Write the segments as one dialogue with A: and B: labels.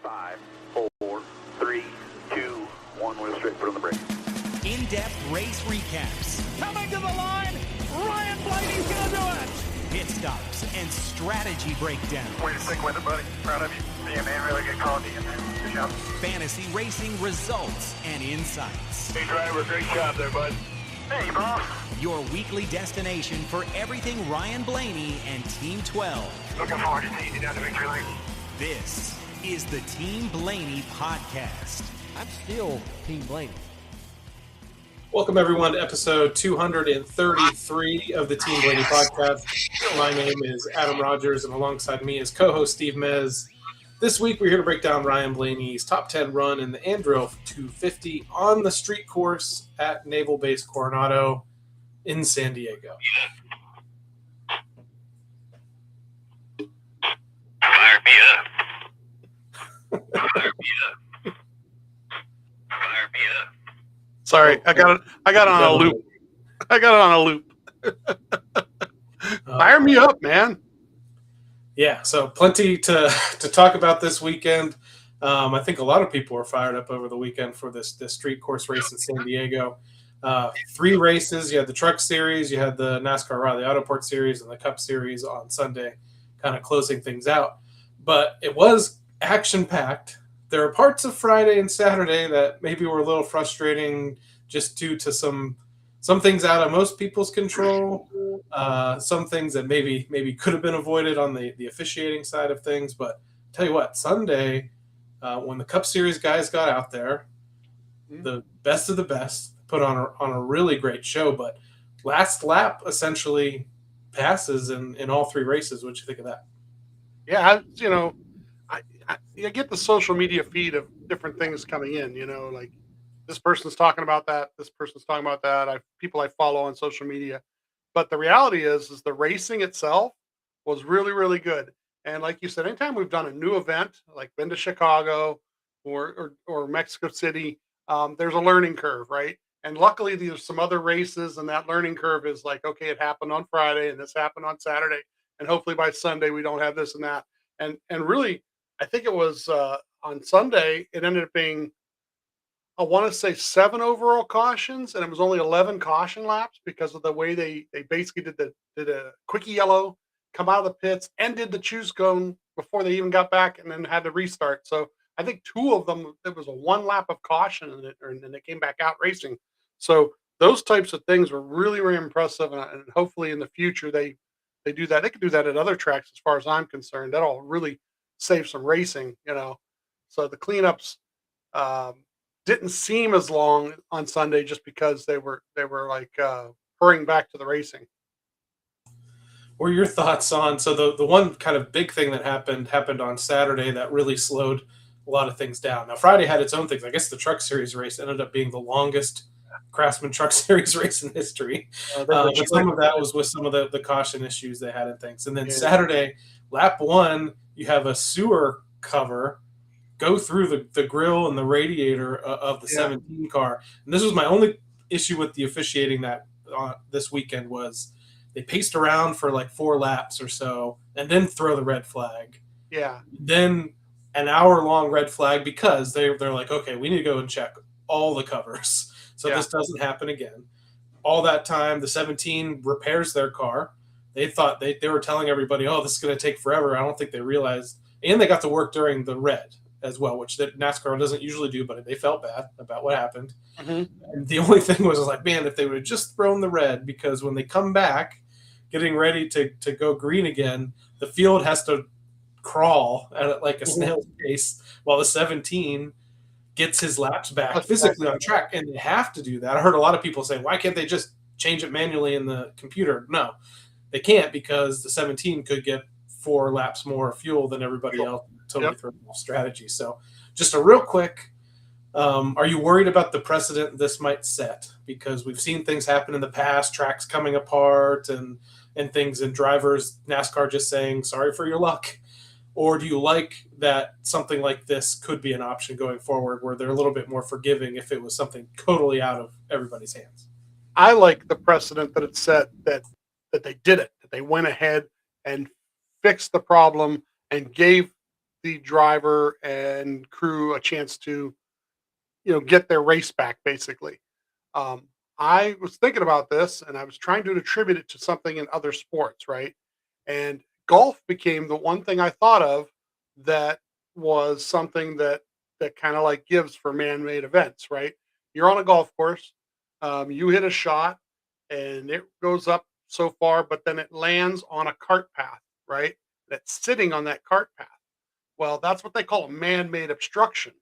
A: 5, 4, 3, 2, 1. Wheel straight, put on the brake.
B: In-depth race recaps.
C: Coming to the line, Ryan Blaney's gonna do it!
B: Pit stops and strategy breakdown.
D: Way to stick with it, buddy. Proud of you. Being a man, really good quality in there. Good job.
B: Fantasy racing results and insights.
D: Hey, driver, great job there, bud. Hey, boss.
B: Your weekly destination for everything Ryan Blaney and Team 12.
D: Looking forward to seeing you down the victory lane.
B: This is the Team Blaney podcast.
E: I'm still Team Blaney.
F: Welcome, everyone, to episode 233 of the Team Blaney podcast. My name is Adam Rogers, and alongside me is co-host Steve Mez. This week, we're here to break down Ryan Blaney's top 10 run in the Andrew 250 on the street course at Naval Base Coronado in San Diego.
D: Fire me up. Fire me up. Fire me up.
G: Sorry, I got it on a loop. I got it on a loop. Fire me up, man.
F: Yeah, so plenty to talk about this weekend. I think a lot of people were fired up over the weekend for this street course race in San Diego. 3 races. You had the Truck Series, you had the NASCAR Riley Autoport Series, and the Cup Series on Sunday, kind of closing things out. But it was action-packed. There are parts of Friday and Saturday that maybe were a little frustrating just due to some things out of most people's control, some things that maybe could have been avoided on the officiating side of things. But tell you what, Sunday, when the Cup Series guys got out there, the best of the best put on a really great show. But last lap essentially passes in all 3 races. What do you think of that?
G: Yeah, I get the social media feed of different things coming in, like this person's talking about that, this person's talking about that. People I follow on social media. But the reality is the racing itself was really, really good. And like you said, anytime we've done a new event, like been to Chicago or Mexico City, there's a learning curve, right? And luckily there's some other races, and that learning curve is like, okay, it happened on Friday and this happened on Saturday, and hopefully by Sunday we don't have this and that. And really, I think it was on Sunday, it ended up being, I want to say 7 overall cautions, and it was only 11 caution laps because of the way they basically did a quickie yellow, come out of the pits, and did the choose cone before they even got back, and then had to restart. So I think 2 of them, it was a 1 lap of caution, and then they came back out racing. So those types of things were really, really impressive, and hopefully in the future they do that. They could do that at other tracks as far as I'm concerned. That'll really save some racing, So the cleanups didn't seem as long on Sunday just because they were like hurrying back to the racing.
F: What are your thoughts on, so the one kind of big thing that happened on Saturday that really slowed a lot of things down. Now, Friday had its own things. I guess the Truck Series race ended up being the longest Craftsman Truck Series race in history. But some of that was with some of the caution issues they had and things. And then Saturday, lap 1, you have a sewer cover go through the grill and the radiator of the 17 car. And this was my only issue with the officiating that this weekend was they paced around for like 4 laps or so and then throw the red flag.
G: Yeah.
F: Then an hour-long red flag because they're like, okay, we need to go and check all the covers so this doesn't happen again. All that time, the 17 repairs their car. They thought they were telling everybody, oh, this is going to take forever. I don't think they realized. And they got to work during the red as well, which that NASCAR doesn't usually do, but they felt bad about what happened. And the only thing was like, man, if they would have just thrown the red, because when they come back getting ready to go green again, the field has to crawl at like a snail's pace while the 17 gets his laps back physically on track, and they have to do that. I heard a lot of people say, why can't they just change it manually in the computer? No, they can't, because the 17 could get 4 laps more fuel than everybody else. Totally throw off strategy. So just a real quick, are you worried about the precedent this might set? Because we've seen things happen in the past, tracks coming apart and things, and drivers, NASCAR just saying, sorry for your luck. Or do you like that something like this could be an option going forward where they're a little bit more forgiving if it was something totally out of everybody's hands?
G: I like the precedent that it set, that they did it, that they went ahead and fixed the problem and gave the driver and crew a chance to, get their race back, basically. I was thinking about this and I was trying to attribute it to something in other sports, right? And golf became the one thing I thought of that was something that kind of like gives for man-made events, right? You're on a golf course, you hit a shot and it goes up so far, but then it lands on a cart path, right? That's sitting on that cart path. Well, that's what they call a man-made obstruction.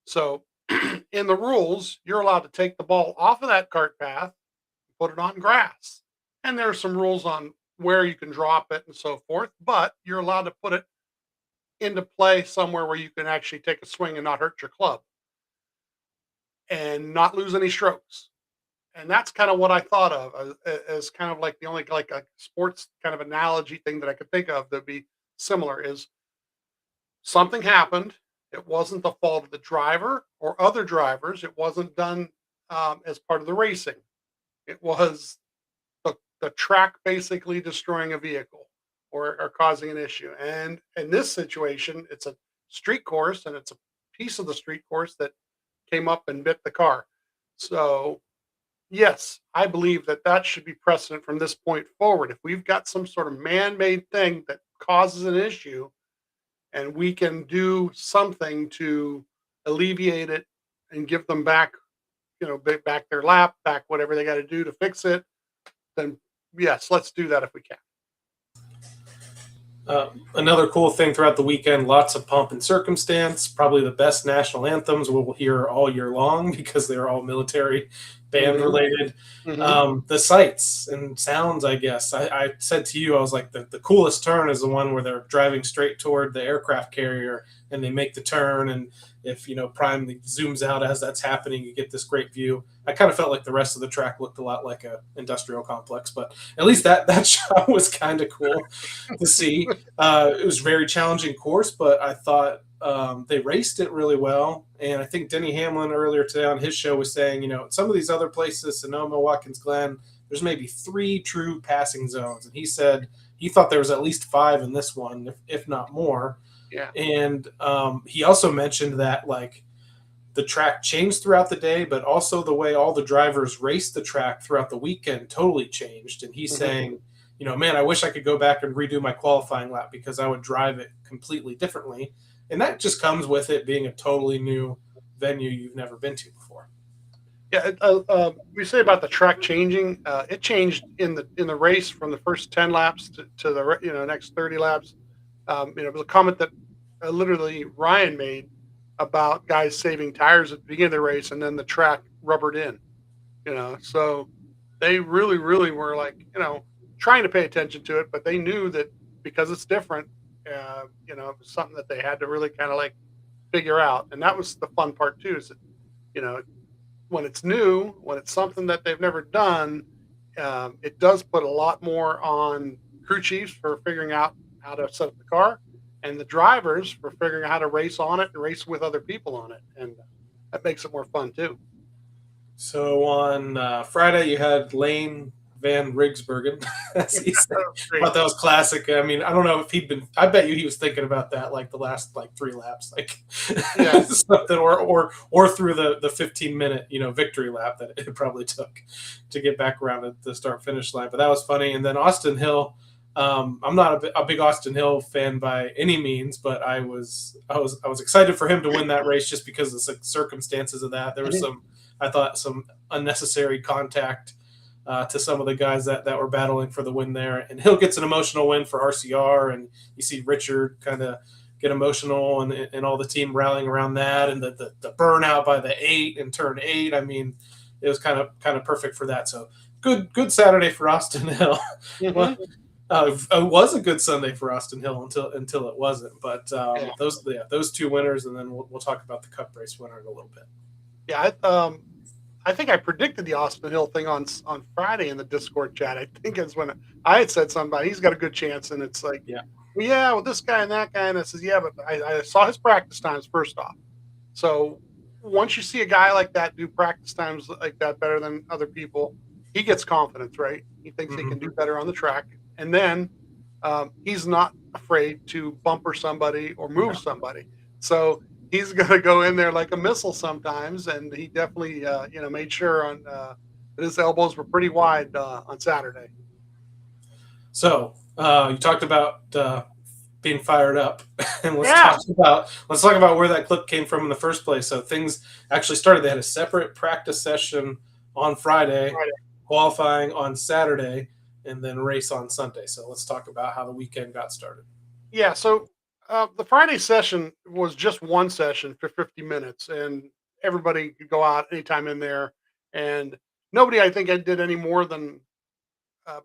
G: So in the rules, you're allowed to take the ball off of that cart path, put it on grass. And there are some rules on where you can drop it and so forth, but you're allowed to put it into play somewhere where you can actually take a swing and not hurt your club and not lose any strokes. And that's kind of what I thought of as kind of like the only like a sports kind of analogy thing that I could think of that'd be similar is something happened. It wasn't the fault of the driver or other drivers. It wasn't done as part of the racing. It was the track basically destroying a vehicle or causing an issue. And in this situation, it's a street course and it's a piece of the street course that came up and bit the car. So, yes, I believe that should be precedent from this point forward. If we've got some sort of man-made thing that causes an issue, and we can do something to alleviate it and give them back, back their lap, back whatever they got to do to fix it, then yes, let's do that if we can.
F: Another cool thing throughout the weekend, lots of pomp and circumstance, probably the best national anthems we'll hear all year long because they're all military band related. The sights and sounds, I guess. I said to you, I was like, the coolest turn is the one where they're driving straight toward the aircraft carrier and they make the turn. And if, Prime zooms out as that's happening, you get this great view. I kind of felt like the rest of the track looked a lot like a industrial complex, but at least that shot was kind of cool to see. It was a very challenging course, but I thought they raced it really well. And I think Denny Hamlin earlier today on his show was saying, some of these other places, Sonoma, Watkins Glen, there's maybe 3 true passing zones. And he said he thought there was at least 5 in this one, if not more.
G: Yeah.
F: And he also mentioned that the track changed throughout the day, but also the way all the drivers raced the track throughout the weekend totally changed. And he's saying, man, I wish I could go back and redo my qualifying lap because I would drive it completely differently. And that just comes with it being a totally new venue you've never been to before.
G: Yeah, we say about the track changing. It changed in the race from the first 10 laps to the next 30 laps. It was a comment that literally Ryan made about guys saving tires at the beginning of the race, and then the track rubbered in. So they really, really were trying to pay attention to it, but they knew that because it's different. It was something that they had to really kind of figure out. And that was the fun part too, is that, when it's new, when it's something that they've never done, it does put a lot more on crew chiefs for figuring out how to set up the car and the drivers for figuring out how to race on it and race with other people on it. And that makes it more fun too.
F: So on Friday, you had Lane Van Rigsbergen, as he said. I thought that was classic. I mean, I don't know if I bet you he was thinking about that the last 3 laps, something, or through the 15-minute victory lap that it probably took to get back around at the start finish line. But that was funny. And then Austin Hill. I'm not a big Austin Hill fan by any means, but I was excited for him to win that race just because of the circumstances of that. There was some unnecessary contact to some of the guys that were battling for the win there. And Hill gets an emotional win for RCR, and you see Richard kind of get emotional and all the team rallying around that, and the burnout by the 8 in turn 8. I mean, it was kind of perfect for that. So good Saturday for Austin Hill. Well, it was a good Sunday for Austin Hill until it wasn't. But those 2 winners, and then we'll talk about the Cup race winner in a little bit.
G: Yeah, I think I predicted the Austin Hill thing on Friday in the Discord chat. I think it's when I had said something about he's got a good chance, and it's well, this guy and that guy, and I says, yeah, but I saw his practice times first off. So once you see a guy like that do practice times like that better than other people, he gets confidence, right? He thinks he can do better on the track. And then he's not afraid to bumper somebody or move somebody. So he's going to go in there like a missile sometimes, and he definitely made sure that his elbows were pretty wide on Saturday.
F: So you talked about being fired up, and let's talk about where that clip came from in the first place. So things actually started. They had a separate practice session on Friday, qualifying on Saturday, and then race on Sunday. So let's talk about how the weekend got started.
G: Yeah. So the Friday session was just one session for 50 minutes, and everybody could go out anytime in there. And nobody, I think, did any more than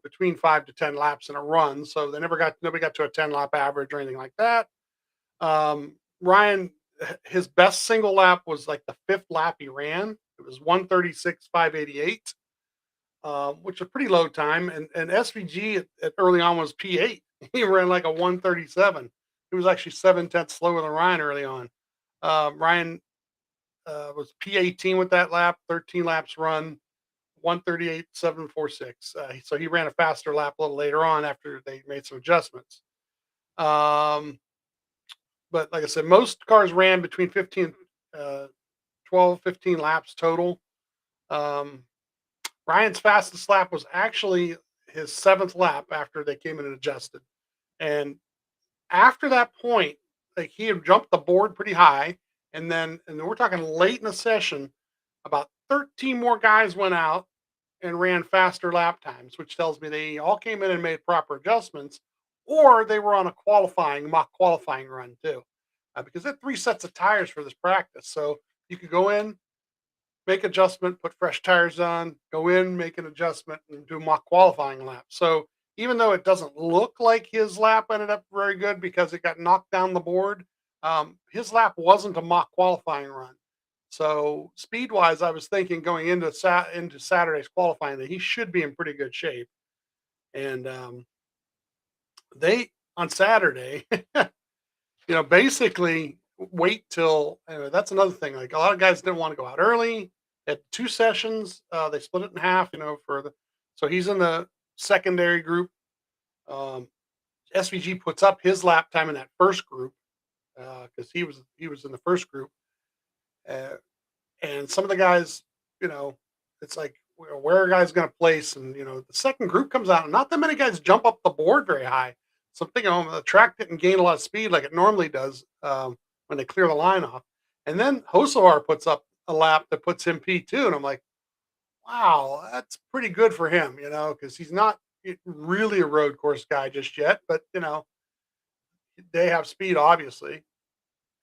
G: between 5 to 10 laps in a run. So nobody got to a 10 lap average or anything like that. Ryan, his best single lap was like the 5th lap he ran. It was 1:36.588, which is a pretty low time. And SVG at early on was P8. He ran like a 1:37. He was actually 7/10 slower than Ryan early on. Ryan was P18 with that lap, 13 laps run, 1:38.746. So he ran a faster lap a little later on after they made some adjustments. But like I said, most cars ran between 12, 15 laps total. Ryan's fastest lap was actually his 7th lap after they came in and adjusted. And after that point, like, he had jumped the board pretty high. And then we're talking late in the session, about 13 more guys went out and ran faster lap times, which tells me they all came in and made proper adjustments, or they were on a mock qualifying run too, because they had 3 sets of tires for this practice. So you could go in, make adjustment, put fresh tires on, go in, make an adjustment, and do a mock qualifying lap. So even though it doesn't look like his lap ended up very good because it got knocked down the board, his lap wasn't a mock qualifying run. So speed-wise, I was thinking going into Saturday's qualifying that he should be in pretty good shape. And they, on Saturday, basically wait till, that's another thing. Like, a lot of guys didn't want to go out early. At 2 sessions, they split it in half, so he's in the secondary group. SVG puts up his lap time in that first group, because he was in the first group. And some of the guys, it's like, where are guys going to place? And, the second group comes out, and not that many guys jump up the board very high. So I'm thinking, the track didn't gain a lot of speed like it normally does when they clear the line off. And then Hosovar puts up a lap that puts him P2. And I'm like, wow, that's pretty good for him, because he's not really a road course guy just yet. But, they have speed, obviously.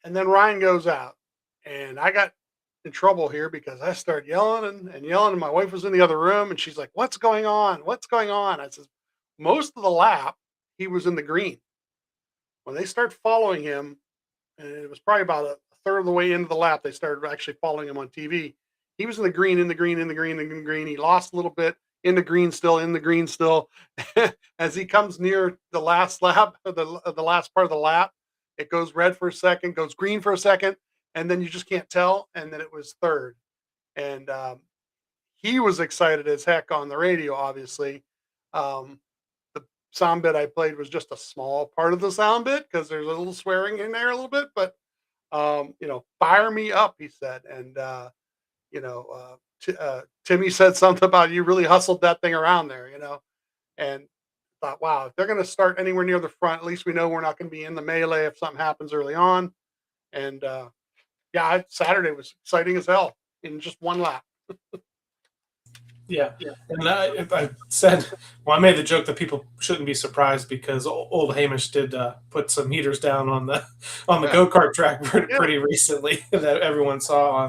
G: And then Ryan goes out. And I got in trouble here because I started yelling and yelling, and my wife was in the other room, and she's like, "What's going on? What's going on?" I says, most of the lap, he was in the green. When they start following him, and it was probably about a third of the way into the lap, they started actually following him on TV. He was in the green, in the green, in the green, in the green. He lost a little bit, in the green still, in the green still. As he comes near the last lap, the last part of the lap, it goes red for a second, goes green for a second, and then you just can't tell. And then it was third. And he was excited as heck on the radio, obviously. The sound bit I played was just a small part of the sound bit because there's a little swearing in there a little bit. But, fire me up, he said. And, Timmy said something about, you really hustled that thing around there, and thought, wow, if they're going to start anywhere near the front, at least we know we're not going to be in the melee if something happens early on. And, Saturday was exciting as hell in just one lap.
F: Yeah. And I said, I made the joke that people shouldn't be surprised because old Hamish did put some heaters down on the go-kart track pretty recently that everyone saw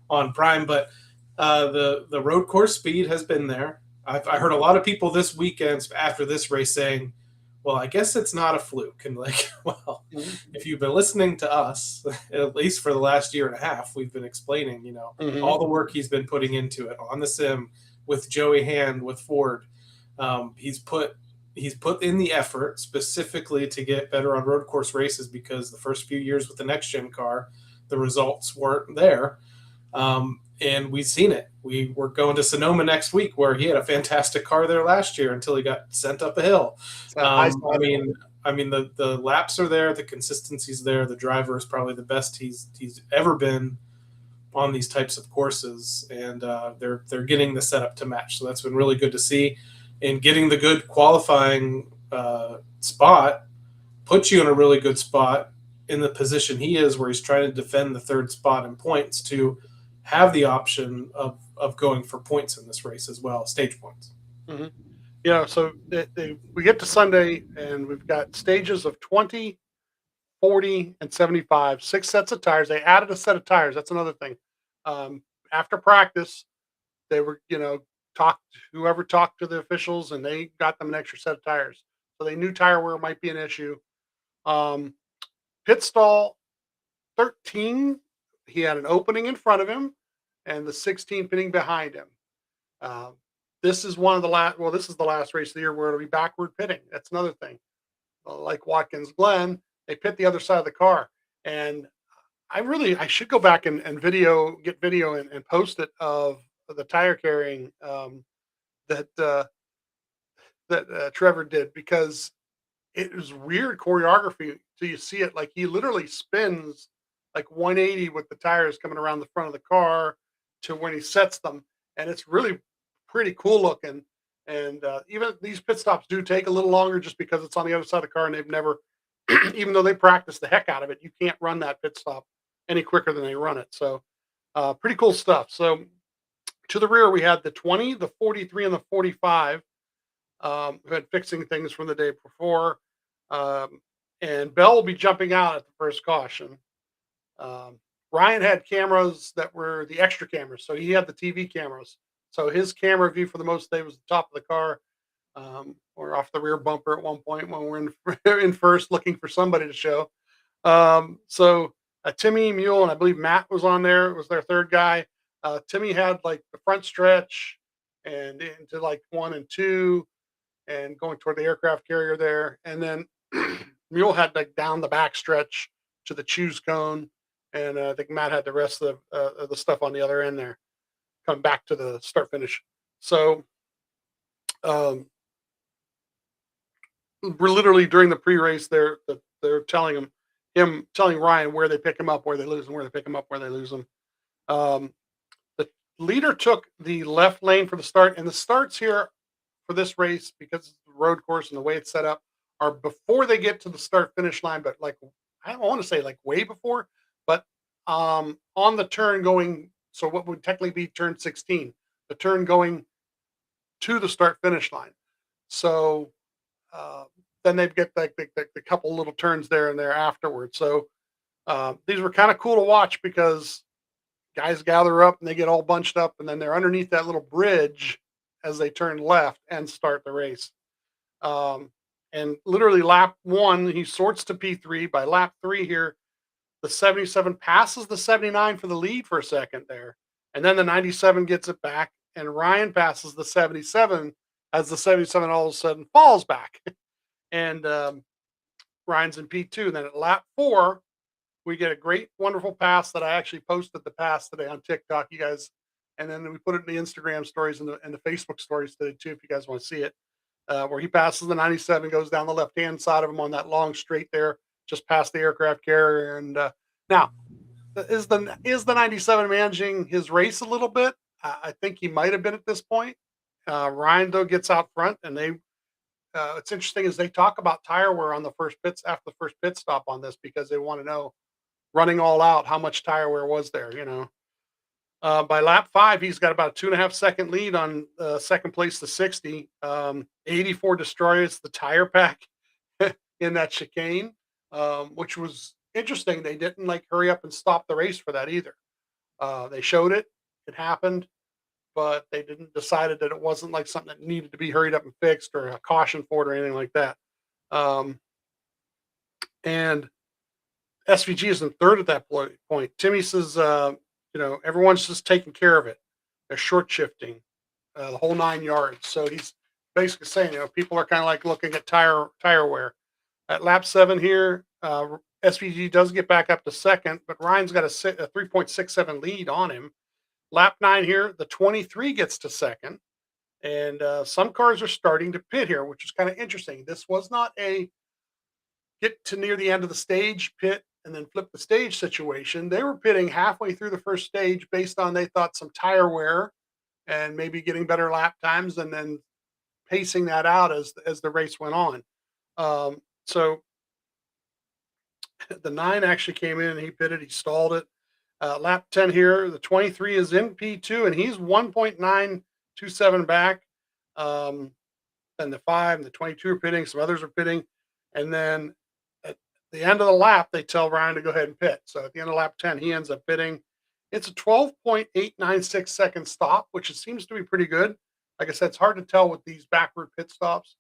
F: on Prime. But the road course speed has been there. I heard a lot of people this weekend after this race saying, well, I guess it's not a fluke. And if you've been listening to us, at least for the last year and a half, we've been explaining, all the work he's been putting into it on the sim with Joey Hand, with Ford. He's put in the effort specifically to get better on road course races because the first few years with the next gen car, the results weren't there. And we've seen it. We're going to Sonoma next week, where he had a fantastic car there last year until he got sent up a hill. I mean, the laps are there, the consistency's there. The driver is probably the best he's ever been on these types of courses, and they're getting the setup to match. So that's been really good to see. And getting the good qualifying spot puts you in a really good spot in the position he is, where he's trying to defend the third spot in points to have the option of going for points in this race as well, stage points.
G: Mm-hmm. Yeah, so we get to Sunday, and we've got stages of 20, 40, and 75, 6 sets of tires. They added a set of tires. That's another thing. After practice, they were, whoever talked to the officials, and they got them an extra set of tires. So they knew tire wear might be an issue. Pit stall 13, he had an opening in front of him, and the 16 pitting behind him. This is one of the last. Well, this is the last race of the year where it'll be backward pitting. That's another thing. Like Watkins Glen, they pit the other side of the car, and I should go back and get video and post it of the tire carrying that Trevor did, because it was weird choreography. So you see it, like he literally spins like 180 with the tires coming around the front of the car to when he sets them, and it's really pretty cool looking. And even these pit stops do take a little longer just because it's on the other side of the car, and they've never, even though they practice the heck out of it, you can't run that pit stop any quicker than they run it. So pretty cool stuff. So to the rear, we had the 20, the 43, and the 45 who had fixing things from the day before. And Bell will be jumping out at the first caution. Ryan had cameras that were the extra cameras, so he had the TV cameras. So his camera view for the most day was the top of the car, or off the rear bumper at one point when we're in first looking for somebody to show. So Timmy, Mule, and I believe Matt was on there. It was their third guy. Timmy had like the front stretch and into like 1 and 2 and going toward the aircraft carrier there. And then Mule had like down the back stretch to the choose cone. And I think Matt had the rest of the stuff on the other end there, coming back to the start finish. So we're literally during the pre-race they're telling telling Ryan where they pick him up, where they lose him, where they pick him up, where they lose him. The leader took the left lane for the start, and the starts here for this race, because it's the road course and the way it's set up, are before they get to the start finish line, but like I don't want to say like way before, but on the turn going, so what would technically be turn 16, the turn going to the start finish line. So then they get like the couple little turns there and there afterwards. So these were kind of cool to watch, because guys gather up and they get all bunched up, and then they're underneath that little bridge as they turn left and start the race. And literally lap 1, he sorts to P3. By lap 3 here, the 77 passes the 79 for the lead for a second there. And then the 97 gets it back, and Ryan passes the 77 as the 77 all of a sudden falls back. And Ryan's in P2. And then at lap 4, we get a great, wonderful pass that I actually posted the pass today on TikTok, you guys. And then we put it in the Instagram stories and the Facebook stories today too, if you guys want to see it. Where he passes the 97, goes down the left-hand side of him on that long straight there, just past the aircraft carrier. And now, is the 97 managing his race a little bit? I think he might have been at this point. Ryan, though, gets out front, and they it's interesting is they talk about tire wear on the first pits after the first pit stop on this, because they want to know, running all out, how much tire wear was there, By lap 5, he's got about a 2.5 second lead on second place to 60. 84 destroys the tire pack in that chicane, which was interesting. They didn't like hurry up and stop the race for that either. They showed it happened, but they didn't decided that it wasn't like something that needed to be hurried up and fixed, or a caution for it, or anything like that. And SVG is in third at that point. Timmy says, everyone's just taking care of it. They're short shifting the whole 9 yards. So he's basically saying, people are kind of like looking at tire wear. At lap 7 here, SVG does get back up to second, but Ryan's got a 3.67 lead on him. Lap 9 here, the 23 gets to second. And some cars are starting to pit here, which is kind of interesting. This was not a get to near the end of the stage, pit, and then flip the stage situation. They were pitting halfway through the first stage based on they thought some tire wear and maybe getting better lap times, and then pacing that out as the race went on. So the 9 actually came in and he pitted, he stalled it. Lap 10 here, the 23 is in P2 and he's 1.927 back. Then the 5 and the 22 are pitting, some others are pitting. And then at the end of the lap, they tell Ryan to go ahead and pit. So at the end of lap 10, he ends up pitting. It's a 12.896 second stop, which seems to be pretty good. Like I said, it's hard to tell with these backward pit stops.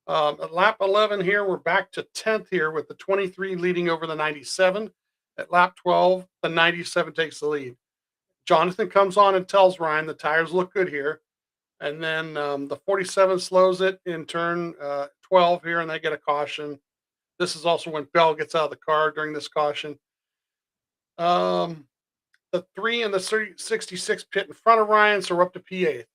G: At lap 11 here, we're back to 10th here with the 23 leading over the 97. At lap 12, the 97 takes the lead. Jonathan comes on and tells Ryan the tires look good here. And then the 47 slows it in turn 12 here, and they get a caution. This is also when Bell gets out of the car during this caution. The 3 and the 66 pit in front of Ryan, so we're up to P8.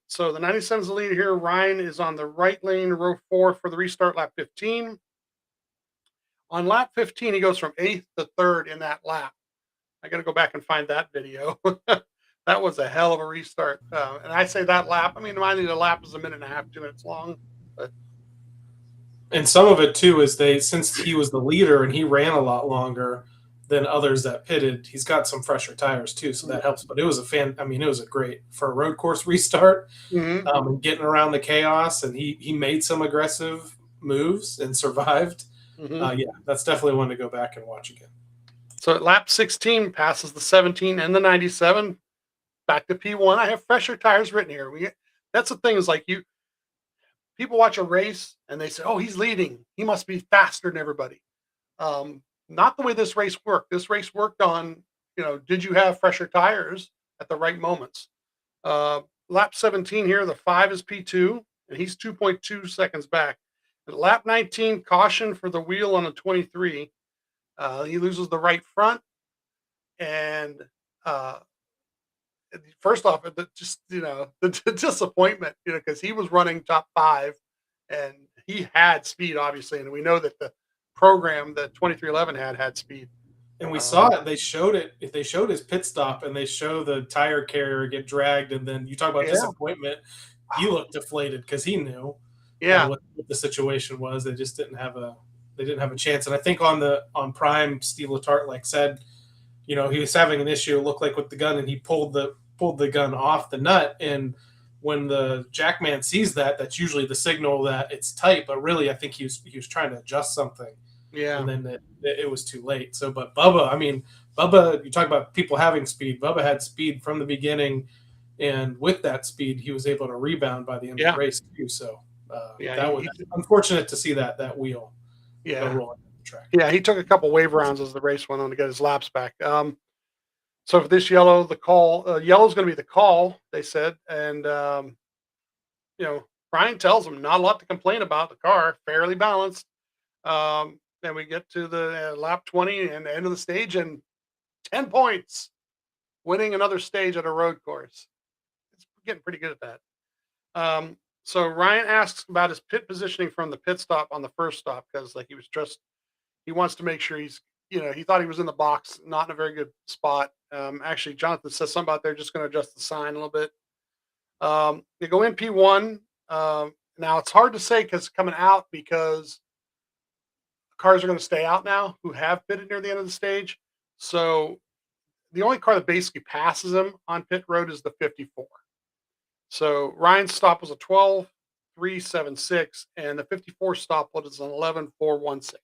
G: So the 97 is the lead here. Ryan is on the right lane, row 4 for the restart, lap 15. On lap 15, he goes from 8th to 3rd in that lap. I got to go back and find that video. That was a hell of a restart. And I say that lap, I mean, mind you, the lap is a minute and a half, 2 minutes long. But
F: And some of it too is since he was the leader and he ran a lot longer than others that pitted, he's got some fresher tires too, so that helps. But it was it was a great for a road course restart, and getting around the chaos, and he made some aggressive moves and survived. Yeah, that's definitely one to go back and watch again.
G: So at lap 16 passes the 17 and the 97 back to P1. I have fresher tires written here. That's the thing is like people watch a race and they say, oh, he's leading, he must be faster than everybody. Not the way this race worked. This race worked on, did you have fresher tires at the right moments? Lap 17 here, the 5 is P2, and he's 2.2 seconds back. At lap 19, caution for the wheel on the 23. He loses the right front. And first off, the disappointment, because he was running top 5 and he had speed, obviously. And we know that the program that 2311 had speed.
F: And we saw it. They showed it. If they showed his pit stop and they show the tire carrier get dragged, and then you talk about disappointment, he looked deflated because he knew what the situation was. They just didn't have a chance. And I think on Prime, Steve Letarte said, he was having an issue, it looked like, with the gun, and he pulled the gun off the nut. And when the jackman sees that, that's usually the signal that it's tight. But really, I think he was trying to adjust something.
G: Yeah.
F: And then it was too late. So, but Bubba, you talk about people having speed. Bubba had speed from the beginning, and with that speed, he was able to rebound by the end of the race too. So, that was unfortunate to see that wheel. Rolling the track.
G: Yeah, he took a couple wave rounds as the race went on to get his laps back. So for this yellow, the call, yellow's going to be the call, they said. And, Ryan tells him not a lot to complain about. The car, fairly balanced. Then we get to the lap 20 and the end of the stage, and 10 points, winning another stage at a road course. It's getting pretty good at that. So Ryan asks about his pit positioning from the pit stop on the first stop, because he wants to make sure he's, he thought he was in the box, not in a very good spot. Actually, Jonathan says something about they're just going to adjust the sign a little bit. They go in P1. Now it's hard to say coming out, because cars are going to stay out now who have pitted near the end of the stage. So the only car that basically passes him on pit road is the 54. So Ryan's stop was a 12.376, and the 54 stop was an 11.416.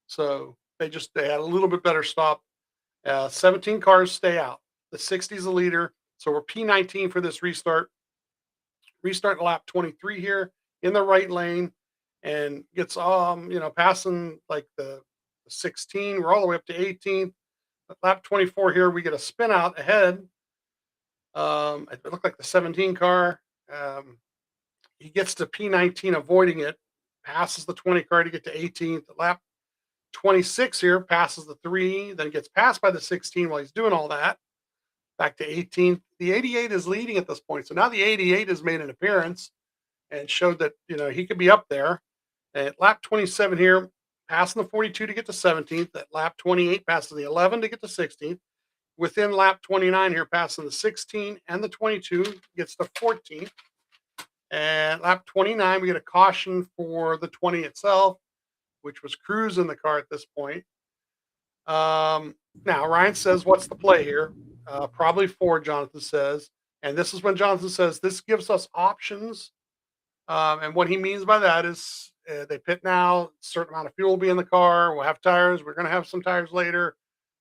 G: So they had a little bit better stop. 17 cars stay out. The 60 is the leader. So we're P19 for this restart. Restart lap 23 here in the right lane, and gets passing the 16. We're all the way up to 18th. At lap 24 here, we get a spin out ahead. It looked like the 17 car. He gets to P19, avoiding it, passes the 20 car to get to 18th. At lap 26 here, passes the 3, then gets passed by the 16 while he's doing all that. back to 18th. The 88 is leading at this point. So now the 88 has made an appearance and showed that, he could be up there. At lap 27 here, passing the 42 to get to 17th. At lap 28, passing the 11 to get to 16th. Within lap 29 here, passing the 16 and the 22, gets to 14th. And lap 29, we get a caution for the 20 itself, which was Cruz in the car at this point. Now, Ryan says, what's the play here? Probably 4, Jonathan says. And this is when Jonathan says, this gives us options. And what he means by that is they pit now, a certain amount of fuel will be in the car. We'll have tires. We're going to have some tires later.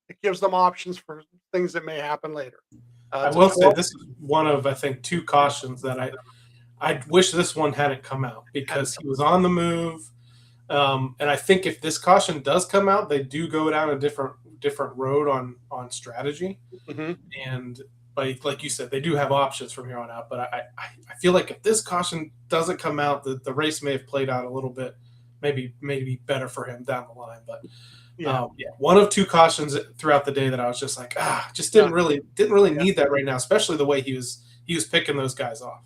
G: It gives them options for things that may happen later.
F: I will say this is one of, I think, 2 cautions that I wish this one hadn't come out because he was on the move. And I think if this caution does come out, they do go down a different road on strategy.
G: Mm-hmm.
F: And like you said, they do have options from here on out. But I feel like if this caution doesn't come out, the race may have played out a little bit, maybe better for him down the line. But one of 2 cautions throughout the day that I was just like, just didn't really need that right now, especially the way he was picking those guys off.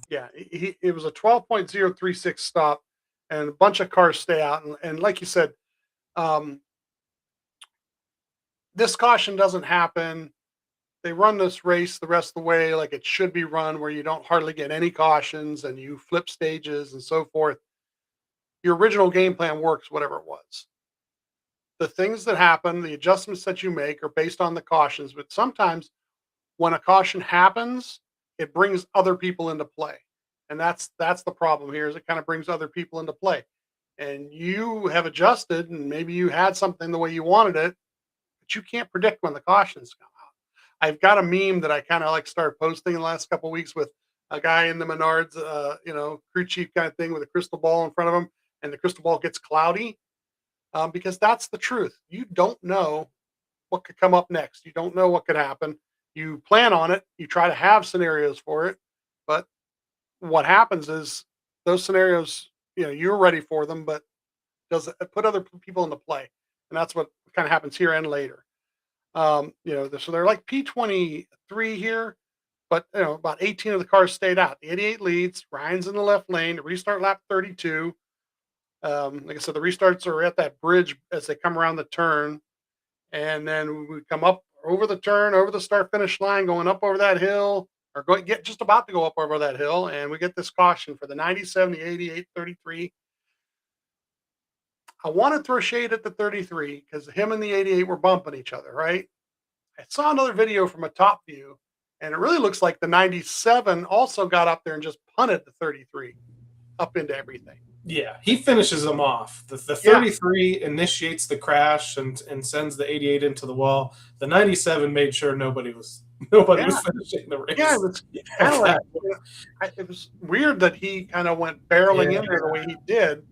G: Yeah, it was a 12.036 stop, and a bunch of cars stay out. And like you said, this caution doesn't happen. They run this race the rest of the way like it should be run, where you don't hardly get any cautions and you flip stages and so forth. Your original game plan works, whatever it was. The things that happen, the adjustments that you make are based on the cautions. But sometimes when a caution happens, it brings other people into play. And that's the problem here, is it kind of brings other people into play. And you have adjusted, and maybe you had something the way you wanted it, but you can't predict when the cautions come out. I've got a meme that I kind of started posting in the last couple of weeks with a guy in the Menards, crew chief kind of thing with a crystal ball in front of him, and the crystal ball gets cloudy. Because that's the truth. You don't know what could come up next. You don't know what could happen. You plan on it. You try to have scenarios for it. But what happens is those scenarios, you're ready for them, but does it put other people into play? And that's what kind of happens here and later. So they're like P23 here, but about 18 of the cars stayed out. The 88 leads. Ryan's in the left lane. The restart lap 32. Like I said, the restarts are at that bridge as they come around the turn, and then we come up over the turn, over the start finish line, going up over that hill, or just about to go up over that hill, and we get this caution for the 97, the 88, 33. I want to throw shade at the 33 because him and the 88 were bumping each other, right? I saw another video from a top view, and it really looks like the 97 also got up there and just punted the 33 up into everything.
F: Yeah, he finishes them off. The 33 initiates the crash and sends the 88 into the wall. The 97 made sure nobody was finishing the race.
G: Yeah, it was kind of like, it was weird that he kind of went barreling in there the way he did.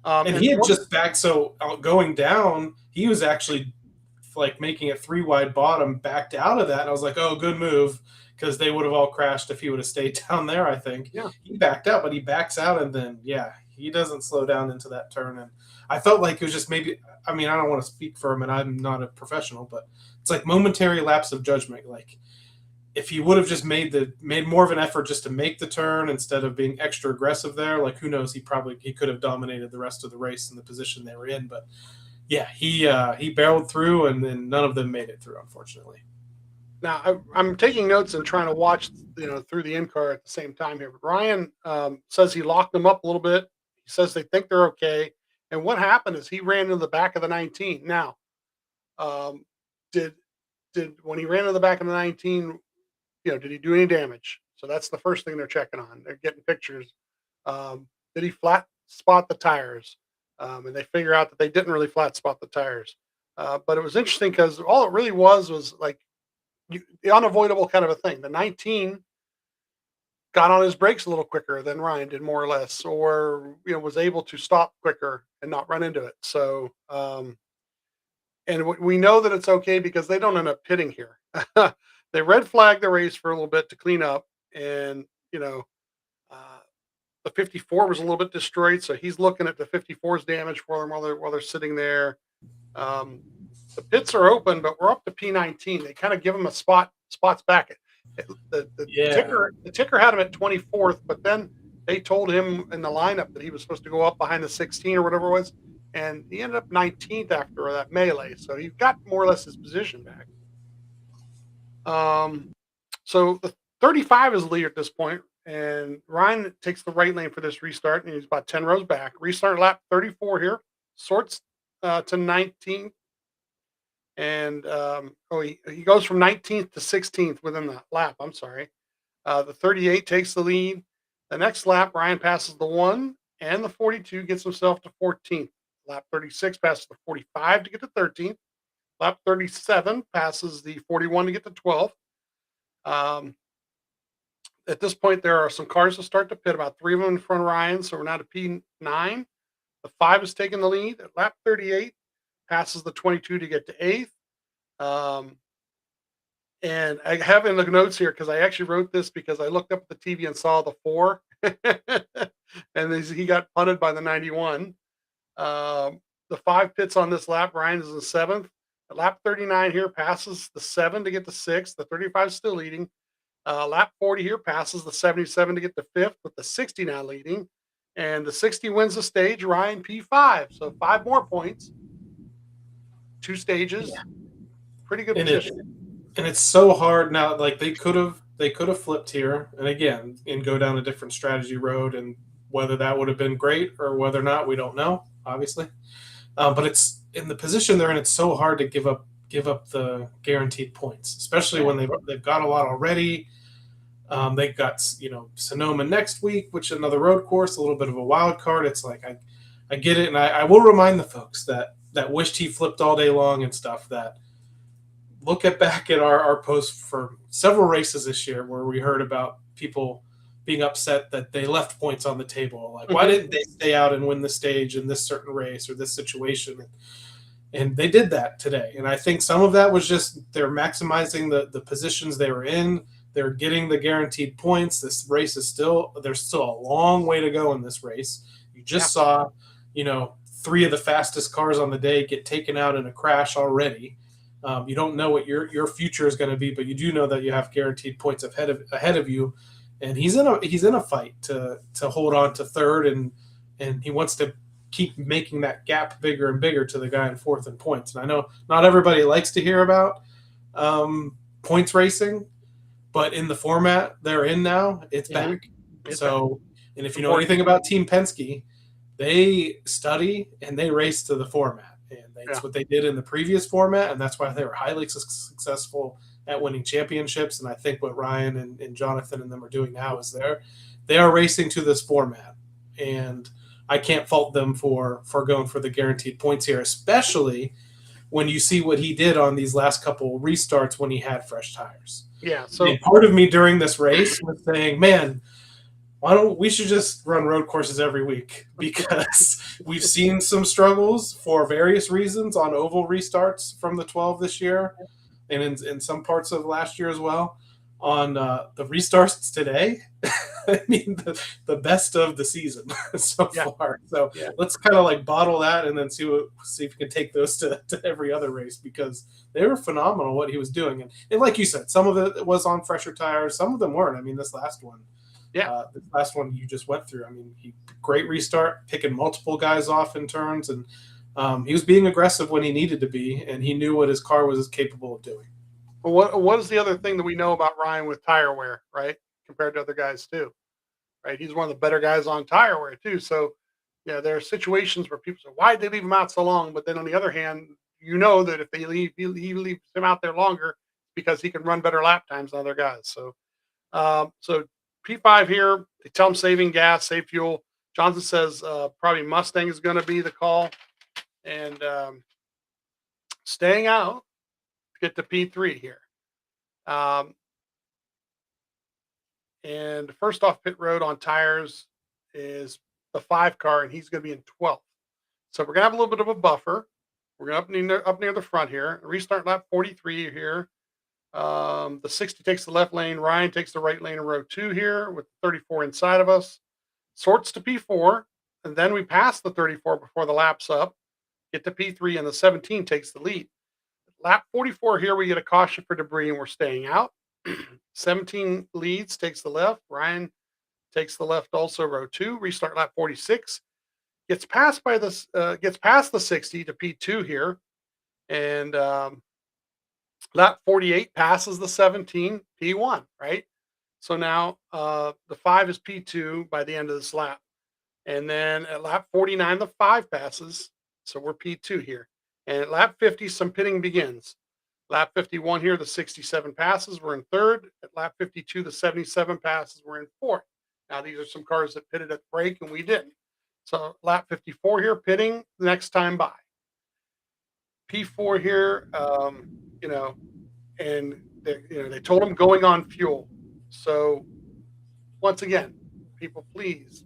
F: And he had just back, so going down, he was actually making a 3 wide bottom, backed out of that. And I was like, oh, good move, because they would have all crashed if he would have stayed down there, I think.
G: Yeah. He
F: backed out, but he backs out, and then, he doesn't slow down into that turn. And I felt like it was just I don't want to speak for him, and I'm not a professional, but it's like momentary lapse of judgment. Like, if he would have just made more of an effort just to make the turn instead of being extra aggressive there, who knows, he could have dominated the rest of the race in the position they were in. But he barreled through, and then none of them made it through, unfortunately.
G: Now, I'm taking notes and trying to watch, through the in-car at the same time here. But Ryan says he locked them up a little bit. He says they think they're okay. And what happened is he ran into the back of the 19. Now, did when he ran into the back of the 19, did he do any damage? So that's the first thing they're checking on. They're getting pictures. Did he flat spot the tires? And they figure out that they didn't really flat spot the tires. But it was interesting because all it really was like the unavoidable kind of a thing. The 19 got on his brakes a little quicker than Ryan did, more or less, or was able to stop quicker and not run into it. So, and we know that it's okay because they don't end up pitting here. They red flagged the race for a little bit to clean up, and the 54 was a little bit destroyed, so he's looking at the 54's damage for them while they're sitting there. The pits are open, but we're up to P19. They kind of give them a spot spots back. The
F: Yeah.
G: ticker had him at 24th, but then they told him in the lineup that he was supposed to go up behind the 16 or whatever it was, and he ended up 19th after that melee. So he got more or less his position back. So the 35 is the leader at this point, and Ryan takes the right lane for this restart, and he's about 10 rows back. Restart lap 34 here, sorts to 19th, and he goes from 19th to 16th within the lap. I'm sorry. The 38 takes the lead. The next lap, Ryan passes the 1 and the 42, gets himself to 14th. Lap 36 passes the 45 to get to 13th. Lap 37 passes the 41 to get to 12th. At this point, there are some cars that start to pit, about 3 of them in front of Ryan, so we're now to P9. The 5 is taking the lead. At lap 38, passes the 22 to get to 8th. And I have in the notes here, because I actually wrote this because I looked up at the TV and saw the 4. And he got punted by the 91. The 5 pits on this lap. Ryan is in 7th. At lap 39 here, passes the 7 to get to 6th. The 35 is still leading. Lap 40 here, passes the 77 to get to 5th, with the 60 now leading. And the 60 wins the stage. Ryan P5. So 5 more points. 2 stages. Yeah. Pretty good position.
F: And it's so hard now. Like they could have flipped here, and again, and go down a different strategy road, and whether that would have been great or whether or not, we don't know, obviously. But it's in the position they're in. It's so hard to give up the guaranteed points, especially when they've got a lot already. They've got Sonoma next week, which is another road course, a little bit of a wild card. It's like I get it, and I will remind the folks that wished he flipped all day long and stuff, that look back at our post for several races this year where we heard about people being upset that they left points on the table. Like, why didn't they stay out and win the stage in this certain race or this situation? And they did that today. And I think some of that was just they're maximizing the positions they were in. They're getting the guaranteed points. This race is there's still a long way to go in this race. You just saw, 3 of the fastest cars on the day get taken out in a crash already. You don't know what your future is going to be, but you do know that you have guaranteed points ahead of you. And he's in a fight to hold on to 3rd, and he wants to keep making that gap bigger and bigger to the guy in 4th in points. And I know not everybody likes to hear about points racing, but in the format they're in now, it's back. And if you know anything about Team Penske, they study and they race to the format. And that's what they did in the previous format, and that's why they were highly successful at winning championships. And I think what Ryan and Jonathan and them are doing now is they are racing to this format. And I can't fault them for going for the guaranteed points here, especially when you see what he did on these last couple restarts when he had fresh tires.
G: Yeah. So
F: and part of me during this race was saying, man, we should just run road courses every week, because we've seen some struggles for various reasons on oval restarts from the 12 this year, and in some parts of last year as well. On the restarts today, I mean the best of the season so far. So let's kind of like bottle that and then see if we can take those to every other race, because they were phenomenal what he was doing. And like you said, some of it was on fresher tires, some of them weren't. I mean, this last one. The last one you just went through. I mean, great restart, picking multiple guys off in turns, and he was being aggressive when he needed to be, and he knew what his car was capable of doing.
G: Well, what is the other thing that we know about Ryan with tire wear, right? Compared to other guys too, right? He's one of the better guys on tire wear too. So, there are situations where people say, "Why did they leave him out so long?" But then on the other hand, you know that if he leaves him out there longer, because he can run better lap times than other guys. So, P5 here, they tell him saving gas, save fuel. Johnson says probably Mustang is going to be the call, and staying out to get to P3 here. And first off pit road on tires is the 5 car, and he's going to be in 12th. So we're going to have a little bit of a buffer. We're going to up near the front here. Restart lap 43 here. The 60 takes the left lane. Ryan takes the right lane in row 2 here with 34 inside of us. Sorts to P4, and then we pass the 34 before the lap's up. Get to P3, and the 17 takes the lead. Lap 44 here, we get a caution for debris, and we're staying out. 17 leads, takes the left. Ryan takes the left also, row 2, restart lap 46. Gets past the 60 to P2 here. And lap 48 passes the 17, P1, right? So now the 5 is P2 by the end of this lap. And then at lap 49, the 5 passes. So we're P2 here. And at lap 50, some pitting begins. Lap 51 here, the 67 passes. We're in third. At lap 52, the 77 passes. We're in fourth. Now, these are some cars that pitted at the break, and we didn't. So lap 54 here, pitting the next time by. P4 here, and they told him going on fuel. So once again, people, please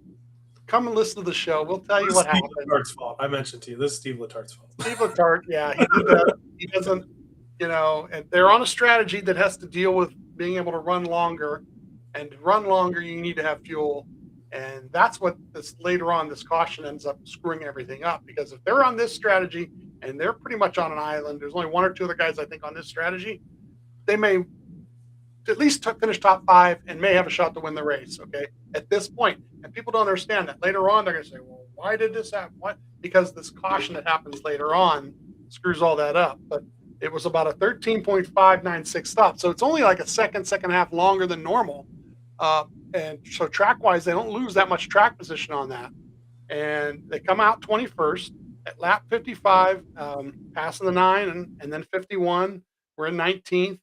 G: come and listen to the show. We'll tell you what happened.
F: Steve Letart's fault. I mentioned to you, this is Steve Letart's fault.
G: Steve Letart, yeah, he did that. He doesn't, and they're on a strategy that has to deal with being able to run longer. And to run longer, you need to have fuel. And that's what later on, this caution ends up screwing everything up. Because if they're on this strategy and they're pretty much on an island, there's only 1 or 2 other guys, I think, on this strategy, they may at least finish top 5 and may have a shot to win the race, okay, at this point. And people don't understand that. Later on, they're going to say, well, why did this happen? Why? Because this caution that happens later on screws all that up. But it was about a 13.596 stop. So it's only like a second and a half longer than normal. And so track-wise, they don't lose that much track position on that. And they come out 21st at lap 55, passing the 9, and then 51. We're in 19th.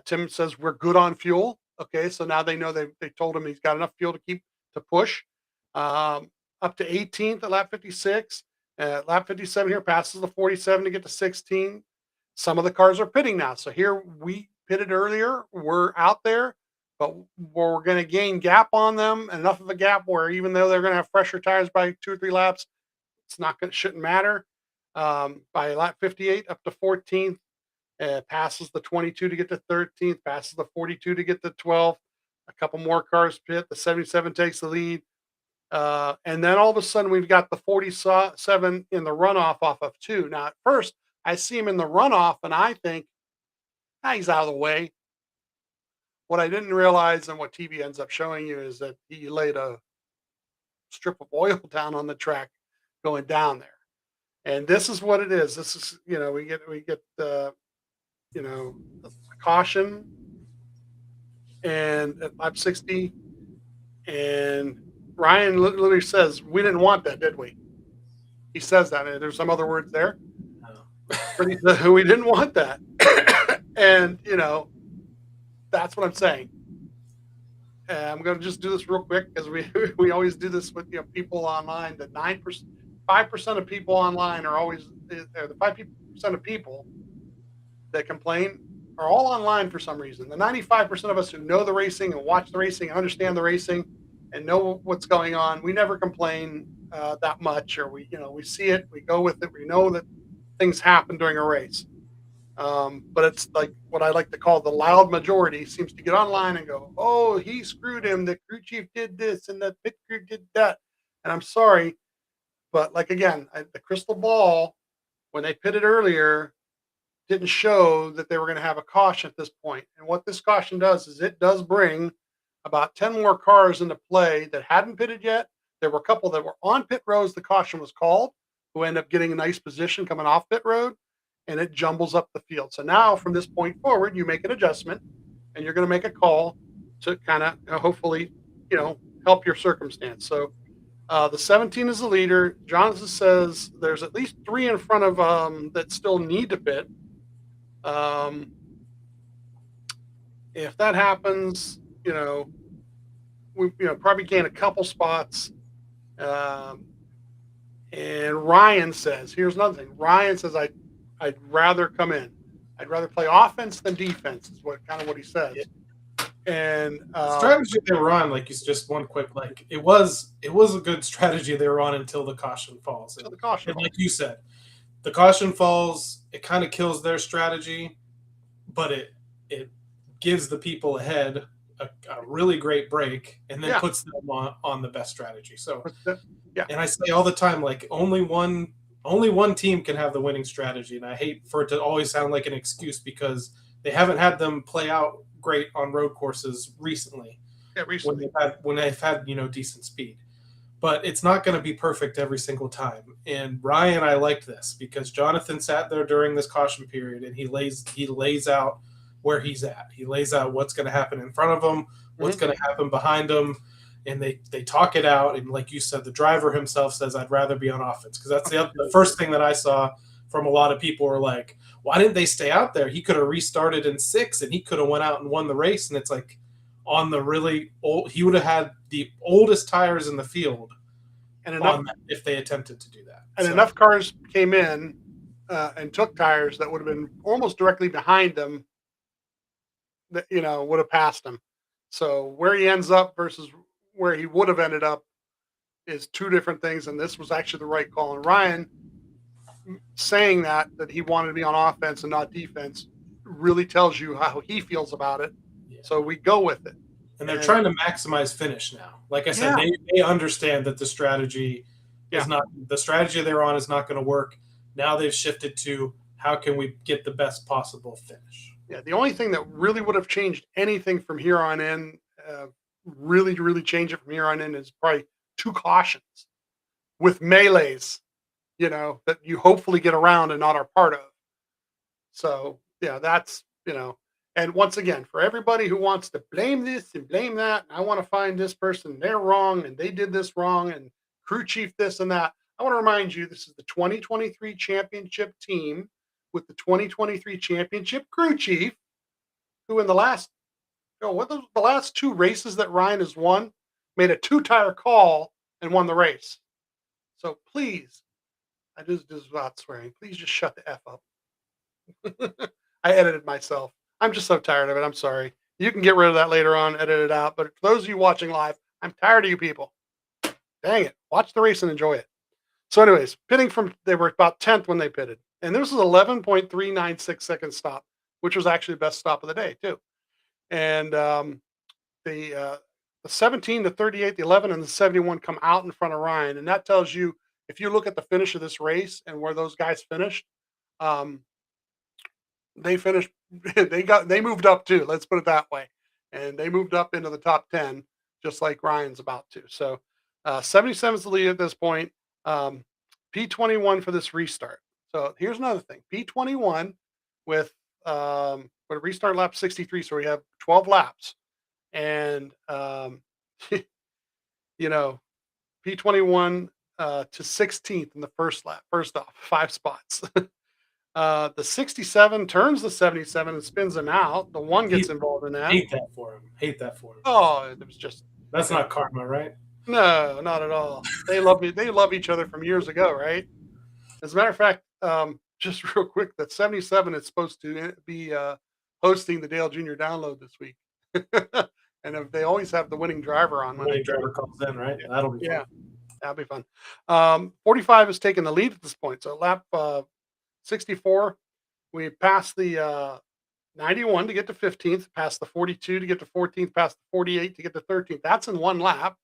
G: Tim says we're good on fuel. Okay, so now they know they told him he's got enough fuel to push. Up to 18th at lap 56. Lap 57 here passes the 47 to get to 16. Some of the cars are pitting now. So here we pitted earlier. We're out there. But we're going to gain gap on them, enough of a gap where even though they're going to have fresher tires by 2 or 3 laps, shouldn't matter. By lap 58 up to 14th, passes the 22 to get to 13th, passes the 42 to get to 12th. A couple more cars pit. The 77 takes the lead. And then all of a sudden we've got the 47 in the runoff off of 2. Now at first I see him in the runoff and I think, he's out of the way. What I didn't realize and what TV ends up showing you is that he laid a strip of oil down on the track going down there. And this is what it is. This is, we get the caution and at lap 60. And Ryan literally says, we didn't want that, did we? He says that. And there's some other words there.
F: No.
G: But he said, we didn't want that. And, that's what I'm saying. I'm going to just do this real quick because we always do this with people online. That 5% of people online are always the 5% of people that complain are all online for some reason. The 95% of us who know the racing and watch the racing and understand the racing and know what's going on, we never complain that much, or we see it, we go with it, we know that things happen during a race. But it's like what I like to call the loud majority seems to get online and go, oh, he screwed him. The crew chief did this and the pit crew did that. And I'm sorry, but again, the crystal ball, when they pitted earlier, didn't show that they were going to have a caution at this point. And what this caution does is it does bring about 10 more cars into play that hadn't pitted yet. There were a couple that were on pit roads. The caution was called, who end up getting a nice position coming off pit road. And it jumbles up the field. So now from this point forward, you make an adjustment and you're going to make a call to kind of hopefully, help your circumstance. So the 17 is the leader. Jonathan says there's at least 3 in front of that still need to pit. If that happens, we probably gain a couple spots. And Ryan says, here's another thing. Ryan says, I'd rather come in. I'd rather play offense than defense is what he says. Yeah. And
F: the strategy they were on, just one quick, it was a good strategy they were on until the caution falls. And like you said, the caution falls, it kind of kills their strategy, but it gives the people ahead a really great break and then puts them on the best strategy. So and I say all the time, only one team can have the winning strategy, and I hate for it to always sound like an excuse because they haven't had them play out great on road courses recently.
G: Yeah, recently.
F: When they've had decent speed. But it's not going to be perfect every single time. And Ryan, I liked this because Jonathan sat there during this caution period and he lays out where he's at. He lays out what's going to happen in front of him, what's going to happen behind him, and they talk it out. And like you said, the driver himself says, "I'd rather be on offense," because that's the first thing that I saw from a lot of people were like, "Why didn't they stay out there? He could have restarted in 6 and he could have went out and won the race." And it's like, on the really old, he would have had the oldest tires in the field, and enough if they attempted to do that.
G: And enough cars came in and took tires that would have been almost directly behind them, that would have passed him. So where he ends up versus where he would have ended up is two different things. And this was actually the right call. And Ryan saying that he wanted to be on offense and not defense really tells you how he feels about it. So we go with it.
F: And they're trying to maximize finish now. Like I said, they understand that the strategy is not the strategy they're on is not going to work. Now they've shifted to how can we get the best possible finish.
G: Yeah, the only thing that really would have changed anything from here on in, really change it from here on in, is probably 2 cautions with melees, that you hopefully get around and not are part of. So yeah, that's and once again, for everybody who wants to blame this and blame that, I want to find this person, they're wrong and they did this wrong and crew chief this and that. I want to remind you, this is the 2023 championship team with the 2023 championship crew chief, who in the last 2 races that Ryan has won, made a 2-tire call and won the race. So please, I just not swearing. Please just shut the F up. I edited myself. I'm just so tired of it. I'm sorry. You can get rid of that later on, edit it out. But for those of you watching live, I'm tired of you people. Dang it. Watch the race and enjoy it. So anyways, they were about 10th when they pitted. And this was 11.396 second stop, which was actually the best stop of the day too. And the 17, the 38, the 11, and the 71 come out in front of Ryan. And that tells you, if you look at the finish of this race and where those guys finished, they moved up too. Let's put it that way. And they moved up into the top 10, just like Ryan's about to. So 77 is the lead at this point. P21 for this restart. So here's another thing. P21 with a restart lap 63. So we have 12 laps. And, P21 to 16th in the first lap. First off, 5 spots. The 67 turns the 77 and spins him out. The 1 gets involved in that.
F: Hate that for him.
G: Oh, it was just...
F: That's not karma, right?
G: No, not at all. They love me. They love each other from years ago, right? As a matter of fact, just real quick, that 77 is supposed to be hosting the Dale Jr. Download this week. And if they always have the winning driver on.
F: When the driver comes in, right?
G: Yeah.
F: That'll be fun.
G: That'll be fun. 45 is taking the lead at this point. So lap 64, we passed the 91 to get to 15th, past the 42 to get to 14th, past the 48 to get to 13th. That's in 1 lap.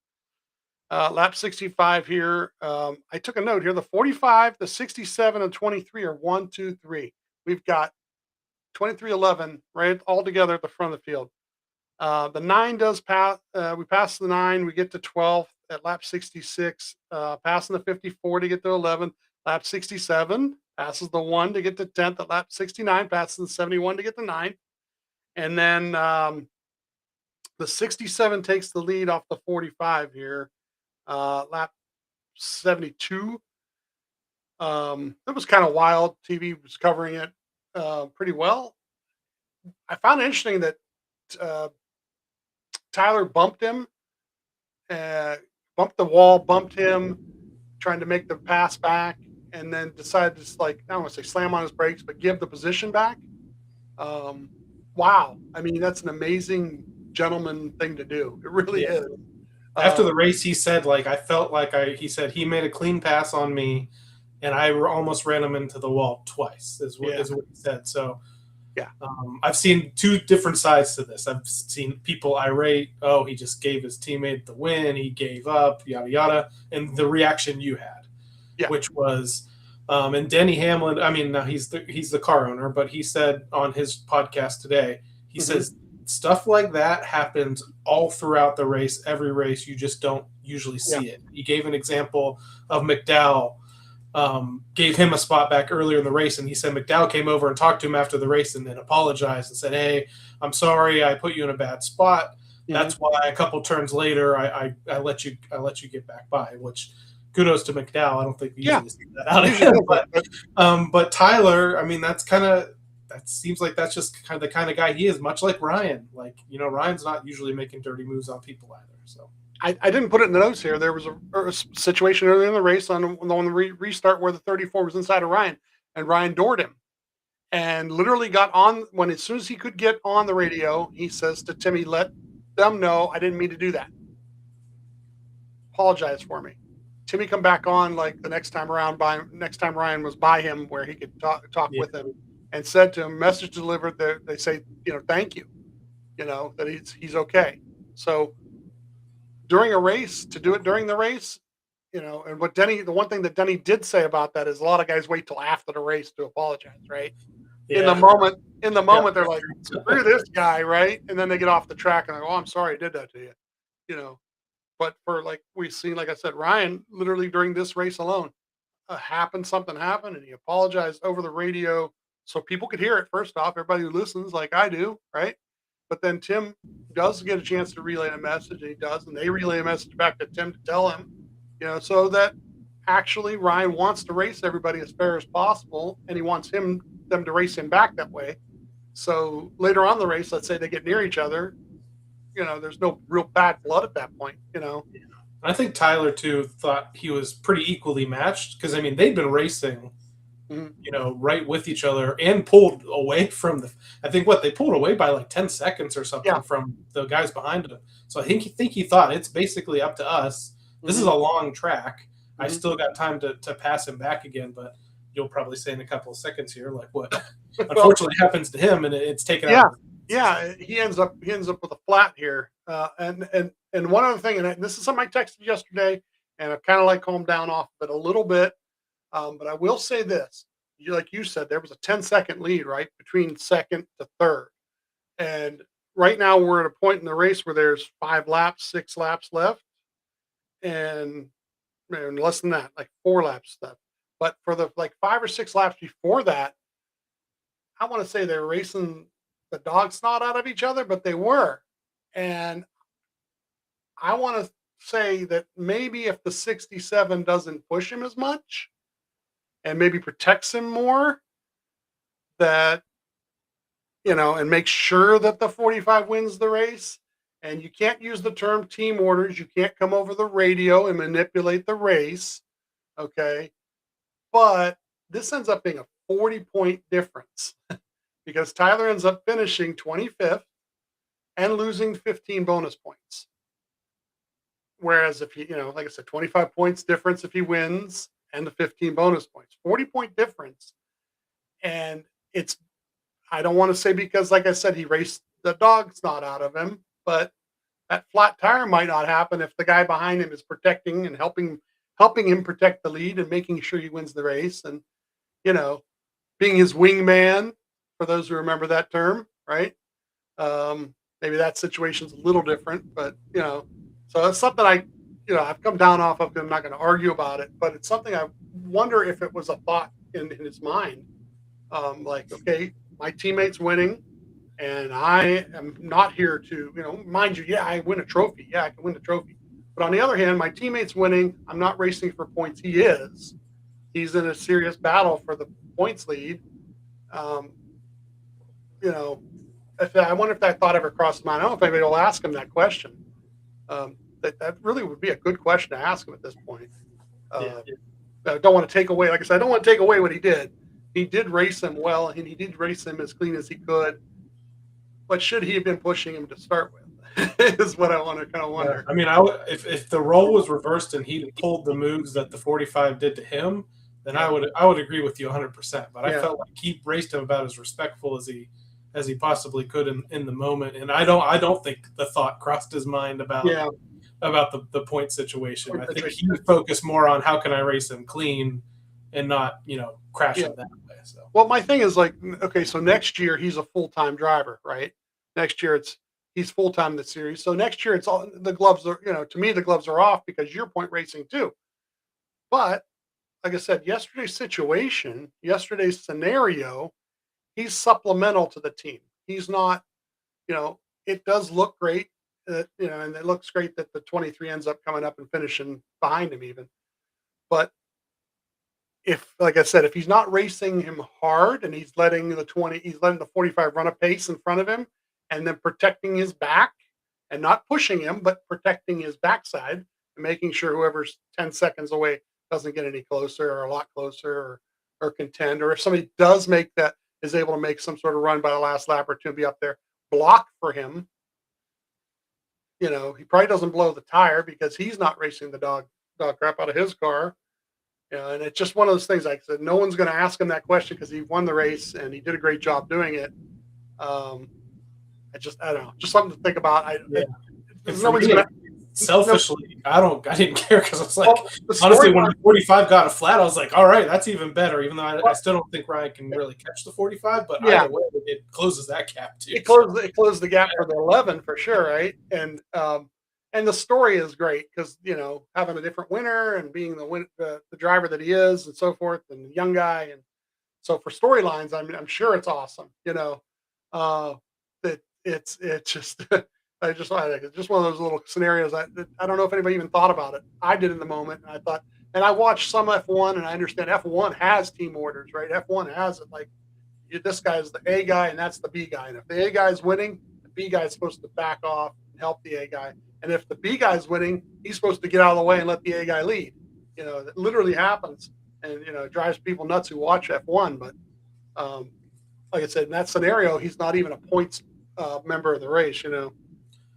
G: Lap 65 here. I took a note here. The 45, the 67, and 23 are 1, 2, 3. We've got 23, 11 right all together at the front of the field. The 9 does pass. We pass the 9. We get to 12th at lap 66, passing the 54 to get to 11th. Lap 67 passes the 1 to get to 10th. At lap 69 passes the 71 to get to 9th. And then the 67 takes the lead off the 45 here. Lap 72. It was kind of wild. TV was covering it pretty well. I found it interesting that Tyler bumped him, bumped the wall, bumped him, trying to make the pass back, and then decided to just, like, I don't want to say slam on his brakes, but give the position back. Wow. I mean, that's an amazing gentleman thing to do. It really is.
F: After the race, he said, like, I felt like he said he made a clean pass on me, and I almost ran him into the wall twice, is what he said. So,
G: yeah,
F: I've seen 2 different sides to this. I've seen people irate, oh, he just gave his teammate the win, he gave up, yada, yada, and the reaction you had, which was, and Denny Hamlin, I mean, he's the car owner, but he said on his podcast today, he says, stuff like that happens all throughout the race. Every race, you just don't usually see it. You gave an example of McDowell. Gave him a spot back earlier in the race, and he said McDowell came over and talked to him after the race and then apologized and said, "Hey, I'm sorry, I put you in a bad spot. That's why a couple turns later I let you get back by." Which kudos to McDowell. I don't think we usually see that out of him, but Tyler, I mean, that seems like that's just kind of the kind of guy he is, much like Ryan. Like, Ryan's not usually making dirty moves on people either. So.
G: I didn't put it in the notes here. There was a situation earlier in the race on the restart where the 34 was inside of Ryan, and Ryan doored him, and literally got on as soon as he could get on the radio. He says to Timmy, "Let them know I didn't mean to do that. Apologize for me." Timmy come back on like the next time Ryan was by him where he could talk with him, and said to him, "Message delivered." They say, "Thank you," that he's okay. So. During a race, to do it during the race, and the one thing that Denny did say about that is a lot of guys wait till after the race to apologize, right? Yeah. In the moment, they're like, "Screw this guy," right? And then they get off the track and they're like, "Oh, I'm sorry I did that to you," But for like we've seen, like I said, Ryan literally during this race alone, something happened, and he apologized over the radio so people could hear it. First off, everybody who listens, like I do, right? But then Tim does get a chance to relay a message, and he does, and they relay a message back to Tim to tell him, so that actually Ryan wants to race everybody as fair as possible, and he wants them to race him back that way. So later on in the race, let's say they get near each other, there's no real bad blood at that point,
F: I think Tyler too thought he was pretty equally matched because they'd been racing. Right with each other and pulled away from I think they pulled away by like 10 seconds or something from the guys behind him. So I think he thought it's basically up to us. This is a long track. I still got time to pass him back again, but you'll probably say in a couple of seconds here, like what unfortunately happens to him, and it's taken out.
G: Yeah. He ends up with a flat here. And one other thing, and this is something I texted yesterday, and I've kind of like calmed down off of it a little bit. But I will say this, like you said, there was a 10-second lead, right, between second to third. And right now we're at a point in the race where there's 6 laps left, and less than that, like 4 laps left. But for the 5 or 6 laps before that, I want to say they're racing the dog snot out of each other, but they were. And I want to say that maybe if the 67 doesn't push him as much, and maybe protects him more, that, and make sure that the 45 wins the race. And you can't use the term team orders. You can't come over the radio and manipulate the race. Okay. But this ends up being a 40-point difference because Tyler ends up finishing 25th and losing 15 bonus points. Whereas if like I said, 25 points difference if he wins, and the 15 bonus points, 40-point difference. And I don't want to say because, like I said, he raced the dog snot out of him, but that flat tire might not happen if the guy behind him is protecting and helping him protect the lead and making sure he wins the race. And, being his wingman, for those who remember that term, right? Maybe that situation's a little different, but, so it's something I've come down off of. I'm not going to argue about it, but it's something I wonder if it was a thought in his mind. Like, okay, my teammate's winning and I am not here to, mind you, I win a trophy. Yeah, I can win the trophy. But on the other hand, my teammate's winning. I'm not racing for points. He's in a serious battle for the points lead. I wonder if that thought ever crossed his mind. I don't know if anybody will ask him that question. That really would be a good question to ask him at this point. I don't want to take away, like I said, I don't want to take away what he did. He did race him well, and he did race him as clean as he could. But should he have been pushing him to start with? Is what I want to kind of wonder.
F: If the role was reversed and he pulled the moves that the 45 did to him, then I would agree with you 100%. But I felt like he raced him about as respectful as he possibly could in the moment. And I don't think the thought crossed his mind about the point situation. I think he would focus more on how can I race him clean and not, crash him that way. So.
G: Well, my thing is like, okay, so next year he's a full-time driver, right? Next year he's full time in the series. So next year it's all the gloves are, to me the gloves are off because you're point racing too. But like I said, yesterday's scenario, he's supplemental to the team. He's not, it does look great, and it looks great that the 23 ends up coming up and finishing behind him even. But like I said, if he's not racing him hard and he's letting the 45 run a pace in front of him and then protecting his back and not pushing him, but protecting his backside and making sure whoever's 10 seconds away doesn't get any closer or a lot closer or contend, or if somebody is able to make some sort of run by the last lap or two and be up there, block for him. He probably doesn't blow the tire because he's not racing the dog crap out of his car. And it's just one of those things. Like I said, no one's going to ask him that question because he won the race and he did a great job doing it. I don't know, just something to think about. Nobody's going to.
F: Selfishly, I didn't care because it's like, honestly, when the 45 got a flat, I was like, all right, that's even better. Even though I still don't think Ryan can really catch the 45, but either way, it closes that gap too.
G: It closed the gap for the 11 for sure, right? And the story is great because having a different winner and being the driver that he is and so forth, and the young guy, and so for storylines, I'm sure it's awesome. That it's just. It's just one of those little scenarios. I don't know if anybody even thought about it. I did in the moment, and I thought, and I watched some F1, and I understand F1 has team orders, right? F1 has it like this guy's the A guy, and that's the B guy. And if the A guy is winning, the B guy is supposed to back off and help the A guy. And if the B guy is winning, he's supposed to get out of the way and let the A guy lead. That literally happens, and it drives people nuts who watch F1. But like I said, in that scenario, he's not even a points member of the race.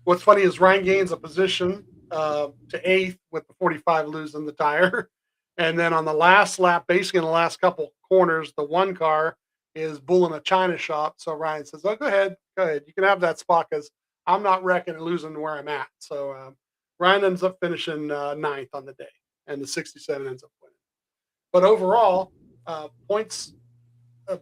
G: What's funny is Ryan gains a position to 8th with the 45 losing the tire. And then on the last lap, basically in the last couple corners, the one car is bulling a China shop. So Ryan says, oh, go ahead. You can have that spot because I'm not wrecking and losing where I'm at. So Ryan ends up finishing 9th on the day, and the 67 ends up winning. But overall, points,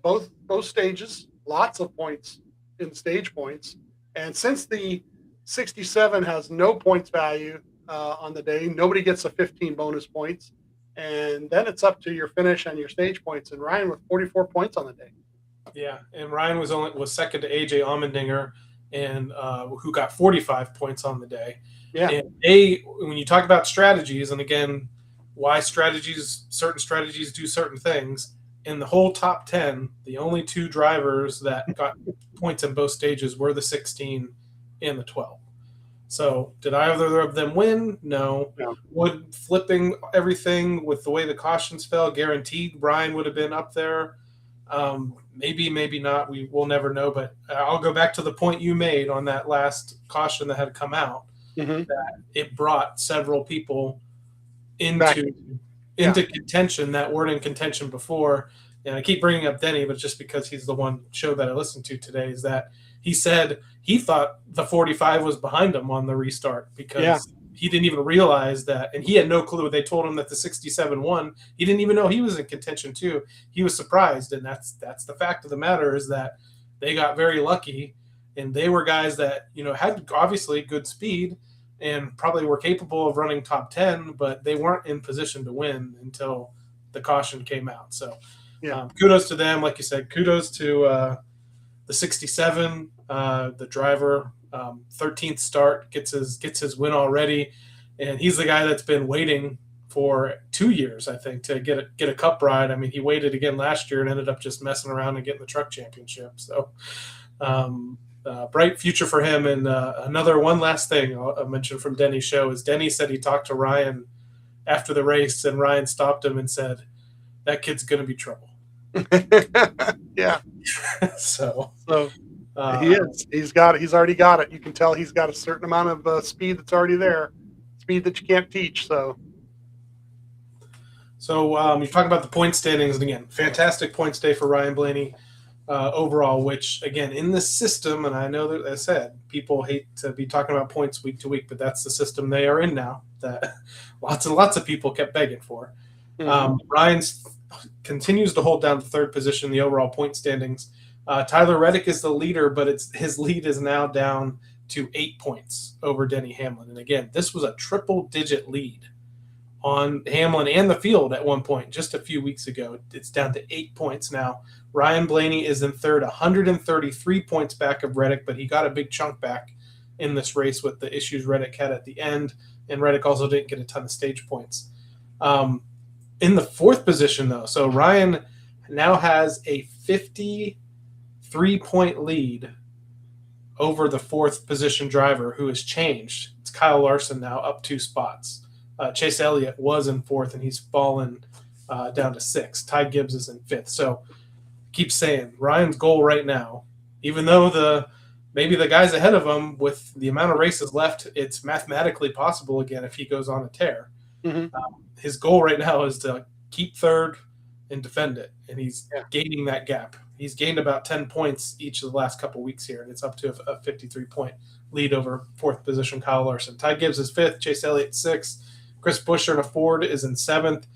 G: both stages, lots of points in stage points. And since the 67 has no points value on the day, nobody gets a 15 bonus points. And then it's up to your finish and your stage points. And Ryan with 44 points on the day.
F: Yeah, and Ryan was second to AJ Allmendinger, and who got 45 points on the day.
G: Yeah.
F: And when you talk about strategies, and again, why certain strategies do certain things, in the whole top 10, the only two drivers that got points in both stages were the 16 and the 12. So did either of them win? No. Would flipping everything with the way the cautions fell guaranteed Ryan would have been up there? Maybe, maybe not. We'll never know. But I'll go back to the point you made on that last caution that had come out, that it brought several people into contention that weren't in contention before. And I keep bringing up Denny, but just because he's the one show that I listened to today, is that he said he thought the 45 was behind him on the restart because he didn't even realize that, and he had no clue. They told him that the 67 won. He didn't even know he was in contention too. He was surprised, and that's the fact of the matter, is that they got very lucky, and they were guys that had obviously good speed and probably were capable of running top 10, but they weren't in position to win until the caution came out. So kudos to them. Like you said, kudos to the 67, the driver, 13th start, gets his win already, and he's the guy that's been waiting for 2 years, I think, to get a cup ride. I mean, he waited again last year and ended up just messing around and getting the truck championship. So, bright future for him. And one last thing I'll mention from Denny's show is Denny said he talked to Ryan after the race, and Ryan stopped him and said, "That kid's going to be trouble."
G: Yeah.
F: So
G: he is. He's already got it. You can tell he's got a certain amount of speed that's already there, speed that you can't teach. So
F: you talk about the point standings, and again, fantastic points day for Ryan Blaney overall. Which again, in this system, and I know that, as I said, people hate to be talking about points week to week, but that's the system they are in now. That lots and lots of people kept begging for. Ryan's continues to hold down the third position in the overall point standings. Tyler Reddick is the leader, but his lead is now down to 8 points over Denny Hamlin. And again, this was a triple-digit lead on Hamlin and the field at one point just a few weeks ago. It's down to 8 points now. Ryan Blaney is in third, 133 points back of Reddick, but he got a big chunk back in this race with the issues Reddick had at the end, and Reddick also didn't get a ton of stage points. In the fourth position, though, so Ryan now has a 53-point lead over the fourth position driver who has changed. It's Kyle Larson now up 2 spots. Chase Elliott was in fourth, and he's fallen down to 6th. Ty Gibbs is in 5th. So keep saying Ryan's goal right now, even though maybe the guys ahead of him with the amount of races left, it's mathematically possible again if he goes on a tear. Mm-hmm. His goal right now is to keep third and defend it, and he's gaining that gap. He's gained about 10 points each of the last couple weeks here, and it's up to a 53-point lead over fourth position Kyle Larson. Ty Gibbs is 5th, Chase Elliott 6th, Chris Buescher in a Ford is in 7th.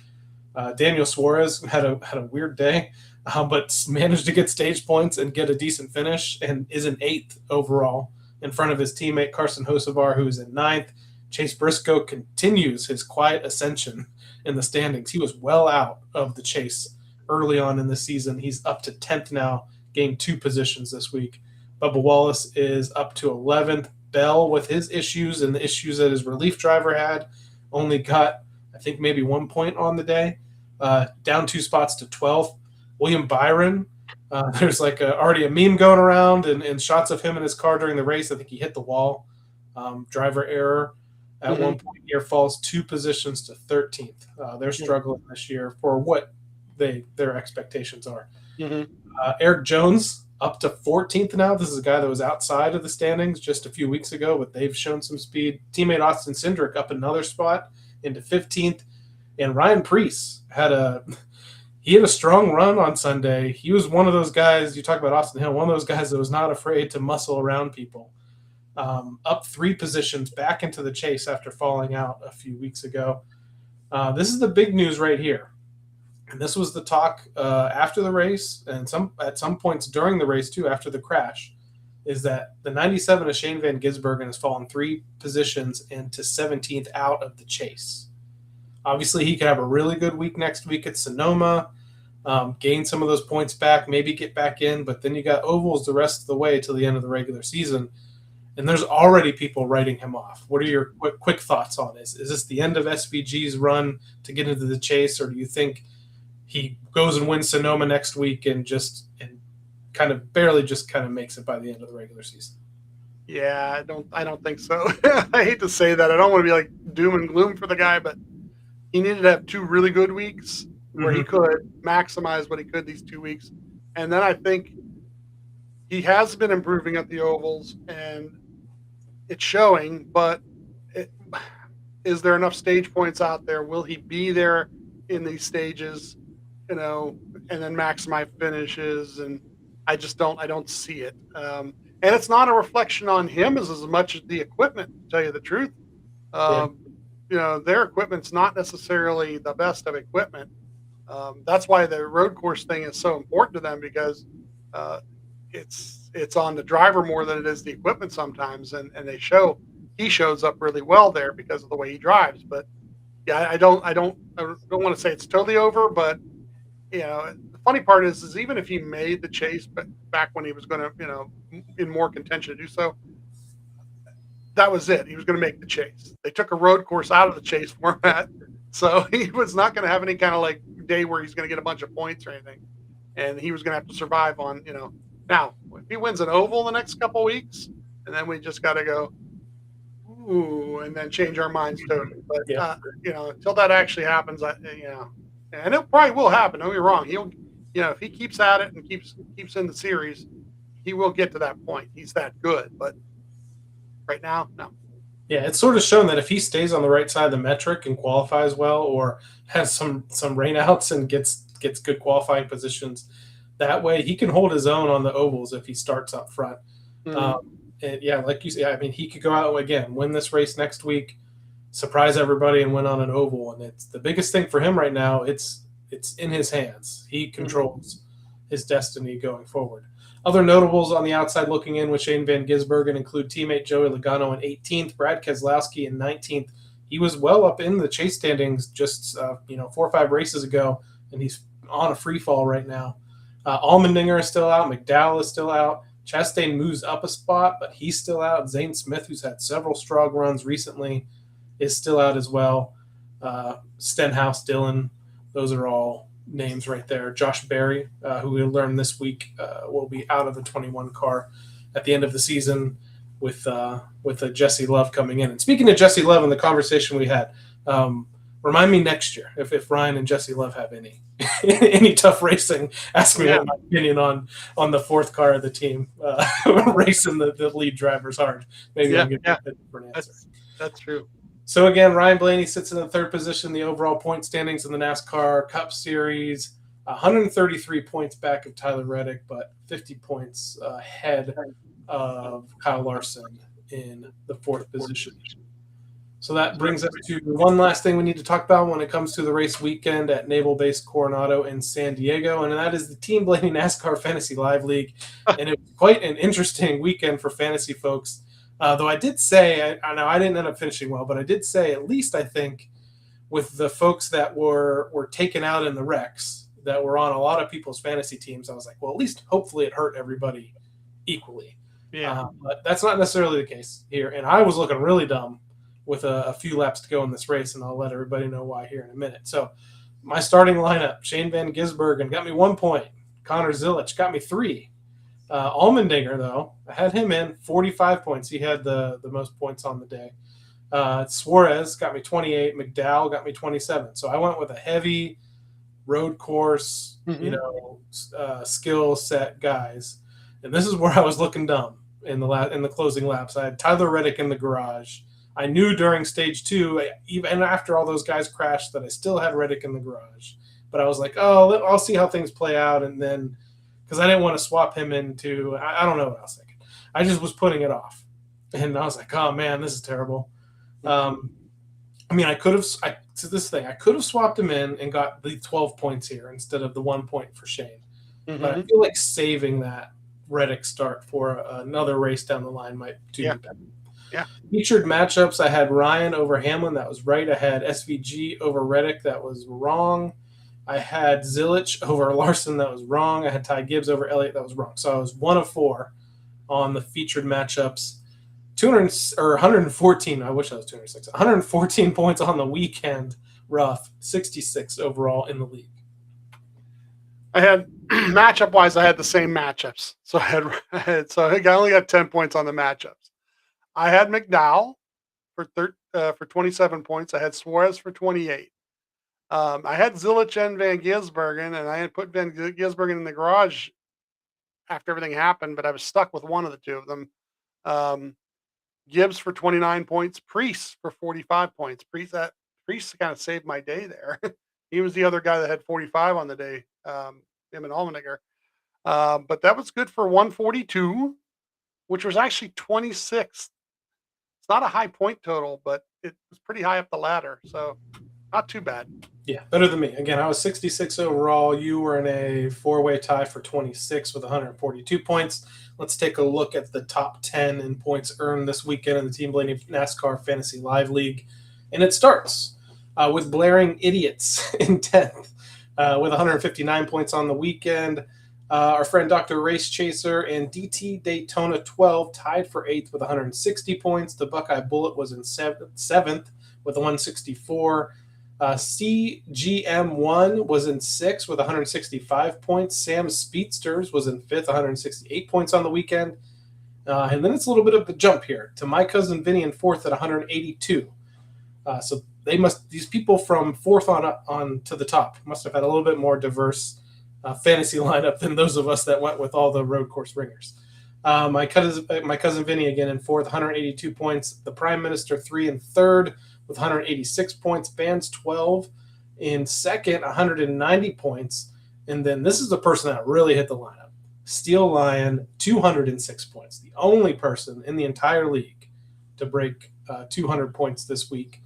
F: Daniel Suarez had a weird day, but managed to get stage points and get a decent finish and is in 8th overall in front of his teammate Carson Hocevar, who is in 9th. Chase Briscoe continues his quiet ascension in the standings. He was well out of the chase early on in the season. He's up to 10th now, gained 2 positions this week. Bubba Wallace is up to 11th. Bell, with his issues and the issues that his relief driver had, only got, I think, maybe 1 point on the day, down 2 spots to 12th. William Byron, there's like already a meme going around and shots of him in his car during the race. I think he hit the wall. Driver error. At one point here, falls 2 positions to 13th. They're struggling this year for what their expectations are. Eric Jones up to 14th now. This is a guy that was outside of the standings just a few weeks ago, but they've shown some speed. Teammate Austin Cindric up another spot into 15th. And Ryan Preece had a strong run on Sunday. He was one of those guys, you talk about Austin Hill, one of those guys that was not afraid to muscle around people. Up 3 positions back into the chase after falling out a few weeks ago. This is the big news right here. And this was the talk after the race and at some points during the race too, after the crash, is that the 97 of Shane Van Gisbergen has fallen 3 positions into 17th out of the chase. Obviously, he could have a really good week next week at Sonoma, gain some of those points back, maybe get back in, but then you got ovals the rest of the way till the end of the regular season. And there's already people writing him off. What are your quick thoughts on this? Is this the end of SVG's run to get into the chase, or do you think he goes and wins Sonoma next week and kind of barely makes it by the end of the regular season?
G: Yeah, I don't think so. I hate to say that. I don't want to be like doom and gloom for the guy, but he needed to have 2 really good weeks where he could maximize what he could these 2 weeks. And then I think he has been improving at the ovals, and it's showing, but is there enough stage points out there? Will he be there in these stages, and then maximize finishes? And I don't see it. And it's not a reflection on him as much as the equipment, to tell you the truth. Their equipment's not necessarily the best of equipment. That's why the road course thing is so important to them, because it's on the driver more than it is the equipment sometimes, and he shows up really well there because of the way he drives. But yeah, I don't want to say it's totally over, but the funny part is even if he made the chase, but back when he was going to in more contention to do so, that was it. He was going to make the chase. They took a road course out of the chase format, so he was not going to have any kind of like day where he's going to get a bunch of points or anything, and he was going to have to survive on Now, if he wins an oval the next couple weeks, and then we just got to go, ooh, and then change our minds totally. But until that actually happens, and it probably will happen. Don't get me wrong. He'll, if he keeps at it and keeps in the series, he will get to that point. He's that good. But right now, no.
F: Yeah, it's sort of shown that if he stays on the right side of the metric and qualifies well, or has some rainouts and gets good qualifying positions, that way he can hold his own on the ovals if he starts up front. And yeah, like you say, I mean, he could go out again, win this race next week, surprise everybody, and win on an oval. And it's the biggest thing for him right now. It's in his hands. He controls his destiny going forward. Other notables on the outside looking in with Shane Van Gisbergen include teammate Joey Logano in 18th, Brad Keselowski in 19th. He was well up in the chase standings just 4 or 5 races ago, and he's on a free fall right now. Allmendinger is still out. McDowell is still out. Chastain moves up a spot, but he's still out. Zane Smith, who's had several strong runs recently, is still out as well. Stenhouse, Dillon, those are all names right there. Josh Berry, who we learned this week will be out of the 21 car at the end of the season with Jesse Love coming in. And speaking of Jesse Love and the conversation we had, remind me next year if Ryan and Jesse Love have any tough racing. Ask me what my opinion on the 4th car of the team racing the lead drivers hard. Maybe I'll get a different answer.
G: That's true.
F: So again, Ryan Blaney sits in the 3rd position in the overall point standings in the NASCAR Cup Series, 133 points back of Tyler Reddick, but 50 points ahead of Kyle Larson in the 4th position. So that brings us to one last thing we need to talk about when it comes to the race weekend at Naval Base Coronado in San Diego, and that is the Team Blaney NASCAR Fantasy Live League. And it was quite an interesting weekend for fantasy folks. Though I did say, I know I didn't end up finishing well, but I did say, at least I think, with the folks that were taken out in the wrecks, that were on a lot of people's fantasy teams, I was like, well, at least hopefully it hurt everybody equally.
G: Yeah.
F: But that's not necessarily the case here. And I was looking really dumb with a few laps to go in this race, and I'll let everybody know why here in a minute. So my starting lineup, Shane Van Gisbergen got me 1 point. Connor Zilich got me 3. Allmendinger, though, I had him in 45 points. He had the most points on the day. Suarez got me 28. McDowell got me 27. So I went with a heavy road course, skill set guys. And this is where I was looking dumb in the closing laps. I had Tyler Reddick in the garage. I knew during stage 2, even after all those guys crashed, that I still had Reddick in the garage. But I was like, I'll see how things play out. And then, because I didn't want to swap him into, I don't know what I was thinking. I just was putting it off. And I was like, oh, man, this is terrible. I could have swapped him in and got the 12 points here instead of the 1 point for Shane. Mm-hmm. But I feel like saving that Reddick start for another race down the line might do better.
G: Yeah.
F: Featured matchups, I had Ryan over Hamlin. That was right. I had SVG over Reddick. That was wrong. I had Zilich over Larson. That was wrong. I had Ty Gibbs over Elliott. That was wrong. So I was 1 of 4 on the featured matchups. 114. I wish I was 206. 114 points on the weekend. Rough. 66 overall in the league.
G: I had matchup wise, I had the same matchups. So I only got 10 points on the matchups. I had McDowell for 27 points. I had Suarez for 28. I had Zilich and Van Gisbergen, and I had put Van Gisbergen in the garage after everything happened, but I was stuck with one of the two of them. Gibbs for 29 points, Priest for 45 points. Priest kind of saved my day there. He was the other guy that had 45 on the day, him and Allmendinger. But that was good for 142, which was actually 26th. It's not a high point total, but it was pretty high up the ladder, so not too bad.
F: Yeah, better than me. Again, I was 66 overall. You were in a 4-way tie for 26 with 142 points. Let's take a look at the top 10 in points earned this weekend in the Team Blaney NASCAR Fantasy Live League. And it starts with Blaring Idiots in 10th with 159 points on the weekend. Our friend Dr. Race Chaser and DT Daytona 12 tied for 8th with 160 points. The Buckeye Bullet was in 7th with 164. CGM1 was in 6th with 165 points. Sam Speedsters was in 5th, 168 points on the weekend. And then it's a little bit of a jump here to My Cousin Vinny in 4th at 182. So these people from 4th on to the top must have had a little bit more diverse fantasy lineup than those of us that went with all the road course ringers. My cousin Vinny again in 4th, 182 points. The Prime Minister 3 and 3rd with 186 points. Bands 12 in 2nd, 190 points. And then this is the person that really hit the lineup. Steel Lion, 206 points. The only person in the entire league to break 200 points this week.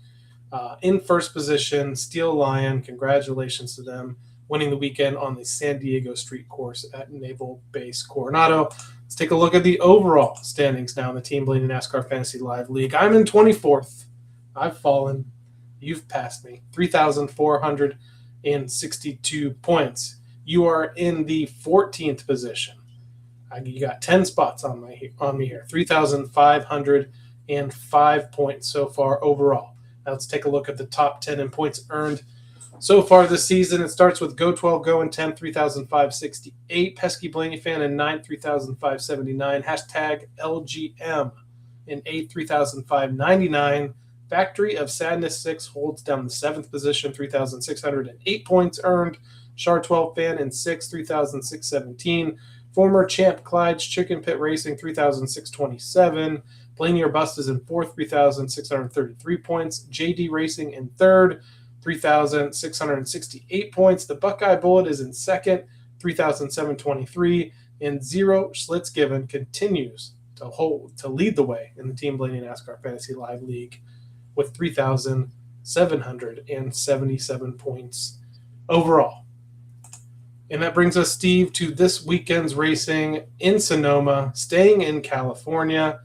F: In first position, Steel Lion, congratulations to them. winning the weekend on the San Diego Street Course at Naval Base Coronado. Let's take a look at the overall standings now in the Team Blaney NASCAR Fantasy Live League. I'm in 24th. I've fallen. You've passed me. 3,462 points. You are in the 14th position. You got 10 spots on me here. 3,505 points so far overall. Now let's take a look at the top 10 in points earned so far this season. It starts with Go 12 Go in 10, 3,568. Pesky Blaney Fan in 9, 3,579. Hashtag LGM in 8, 3,599. Factory of Sadness 6 holds down the 7th position, 3,608 points earned. Char 12 Fan in 6, 3,617. Former champ Clyde's Chicken Pit Racing, 3,627. Blaney or Bust is in 4th, 3,633 points. JD Racing in 3rd, 3,668 points. The Buckeye Bullet is in 2nd, 3,723. And Zero Schlitz Given continues to lead the way in the Team Blaney NASCAR Fantasy Live League with 3,777 points overall. And that brings us, Steve, to this weekend's racing in Sonoma, staying in California.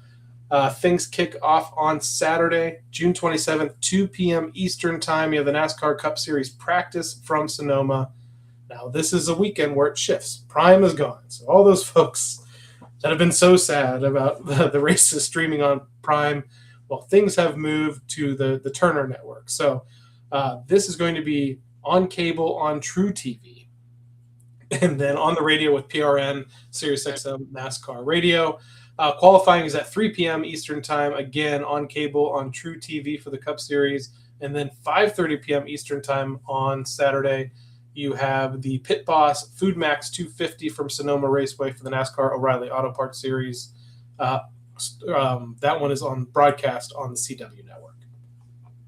F: Things kick off on Saturday, June 27th, 2 p.m. Eastern Time. You have the NASCAR Cup Series practice from Sonoma. Now, this is a weekend where it shifts. Prime is gone. So all those folks that have been so sad about the races streaming on Prime, well, things have moved to the Turner Network. So this is going to be on cable on True TV. And then on the radio with PRN, SiriusXM NASCAR Radio. Qualifying is at 3 p.m. Eastern Time, again on cable on True TV for the Cup Series. And then 5:30 p.m. Eastern Time on Saturday, you have the Pit Boss Food Max 250 from Sonoma Raceway for the NASCAR O'Reilly Auto Parts Series. That one is on broadcast on the CW network.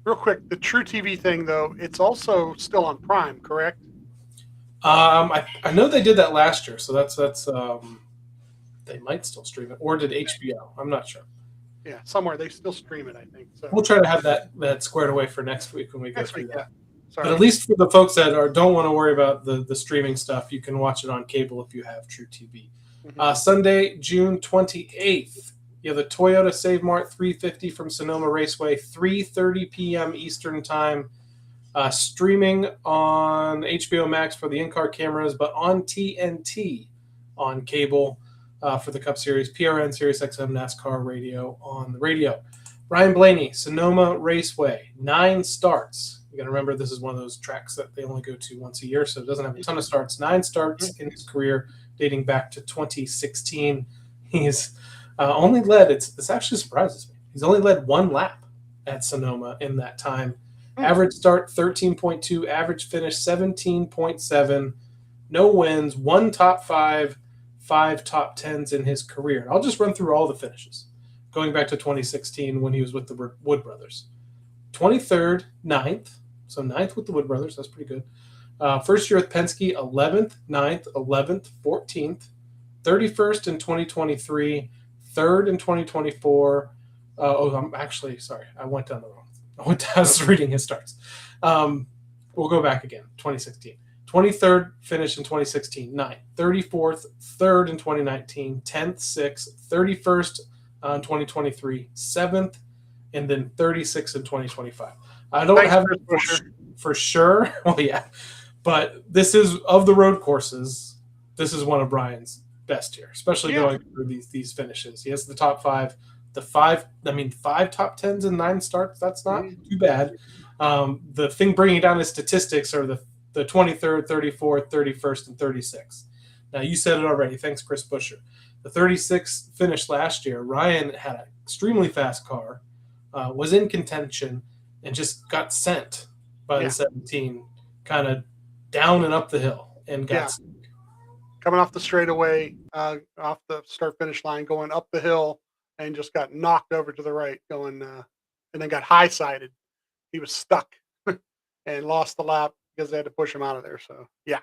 G: Real quick, the True TV thing, though, it's also still on Prime, correct?
F: I know they did that last year, so that's they might still stream it, or did HBO? I'm not sure.
G: Yeah, somewhere they still stream it, I think. So
F: we'll try to have that squared away for next week when we go through that.
G: Yeah.
F: But at least for the folks that don't want to worry about the streaming stuff, you can watch it on cable if you have True TV. Mm-hmm. Sunday, June 28th, you have the Toyota Save Mart 350 from Sonoma Raceway, 3:30 p.m. Eastern Time. Streaming on HBO Max for the in-car cameras, but on TNT on cable for the Cup Series, PRN, SiriusXM, NASCAR Radio on the radio. Ryan Blaney, Sonoma Raceway, 9 starts. You got to remember this is one of those tracks that they only go to once a year, so it doesn't have a ton of starts. 9 starts in his career dating back to 2016. He's only led, this actually surprises me, he's only led 1 lap at Sonoma in that time. Average start 13.2, average finish 17.7, no wins, 1 top 5, 5 top 10s in his career. I'll just run through all the finishes, going back to 2016 when he was with the Wood Brothers. 23rd, 9th, so 9th with the Wood Brothers, that's pretty good. First year with Penske, 11th, 9th, 11th, 14th, 31st in 2023, 3rd in 2024. I'm actually, sorry, I went down the wrong. I was reading his starts. We'll go back again. 2016. 23rd finish in 2016. 9th. 34th. 3rd in 2019. 10th. 6th. 31st in 2023. 7th. And then 36th in 2025. I don't have it for sure. Well, yeah. But this is, of the road courses, this is one of Brian's best here, especially going through these finishes. He has the top 5. The 5 top 10s and 9 starts, that's not too bad. The thing bringing down his statistics are the 23rd, 34th, 31st, and 36th. Now, you said it already. Thanks, Chris Buescher. The 36th finish last year, Ryan had an extremely fast car, was in contention, and just got sent by the 17, kind of down and up the hill, and got sent.
G: Coming off the straightaway, off the start-finish line, going up the hill, and just got knocked over to the right, going and then got high-sided. He was stuck and lost the lap because they had to push him out of there. So, yeah.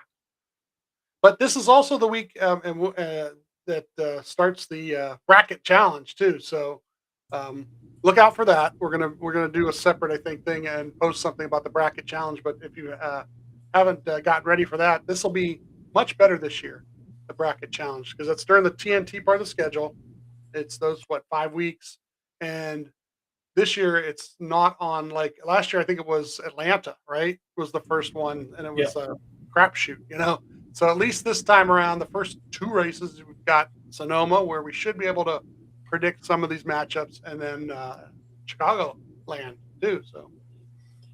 G: But this is also the week that starts the bracket challenge too. So look out for that. We're gonna do a separate, I think, thing and post something about the bracket challenge. But if you haven't gotten ready for that, this will be much better this year, the bracket challenge, because it's during the TNT part of the schedule. It's those 5 weeks, and this year it's not on like last year. I think it was Atlanta, right? Was the first one, and it
F: Yeah.
G: was a crapshoot, So at least this time around, the first 2 races we've got Sonoma, where we should be able to predict some of these matchups, and then Chicago land too. So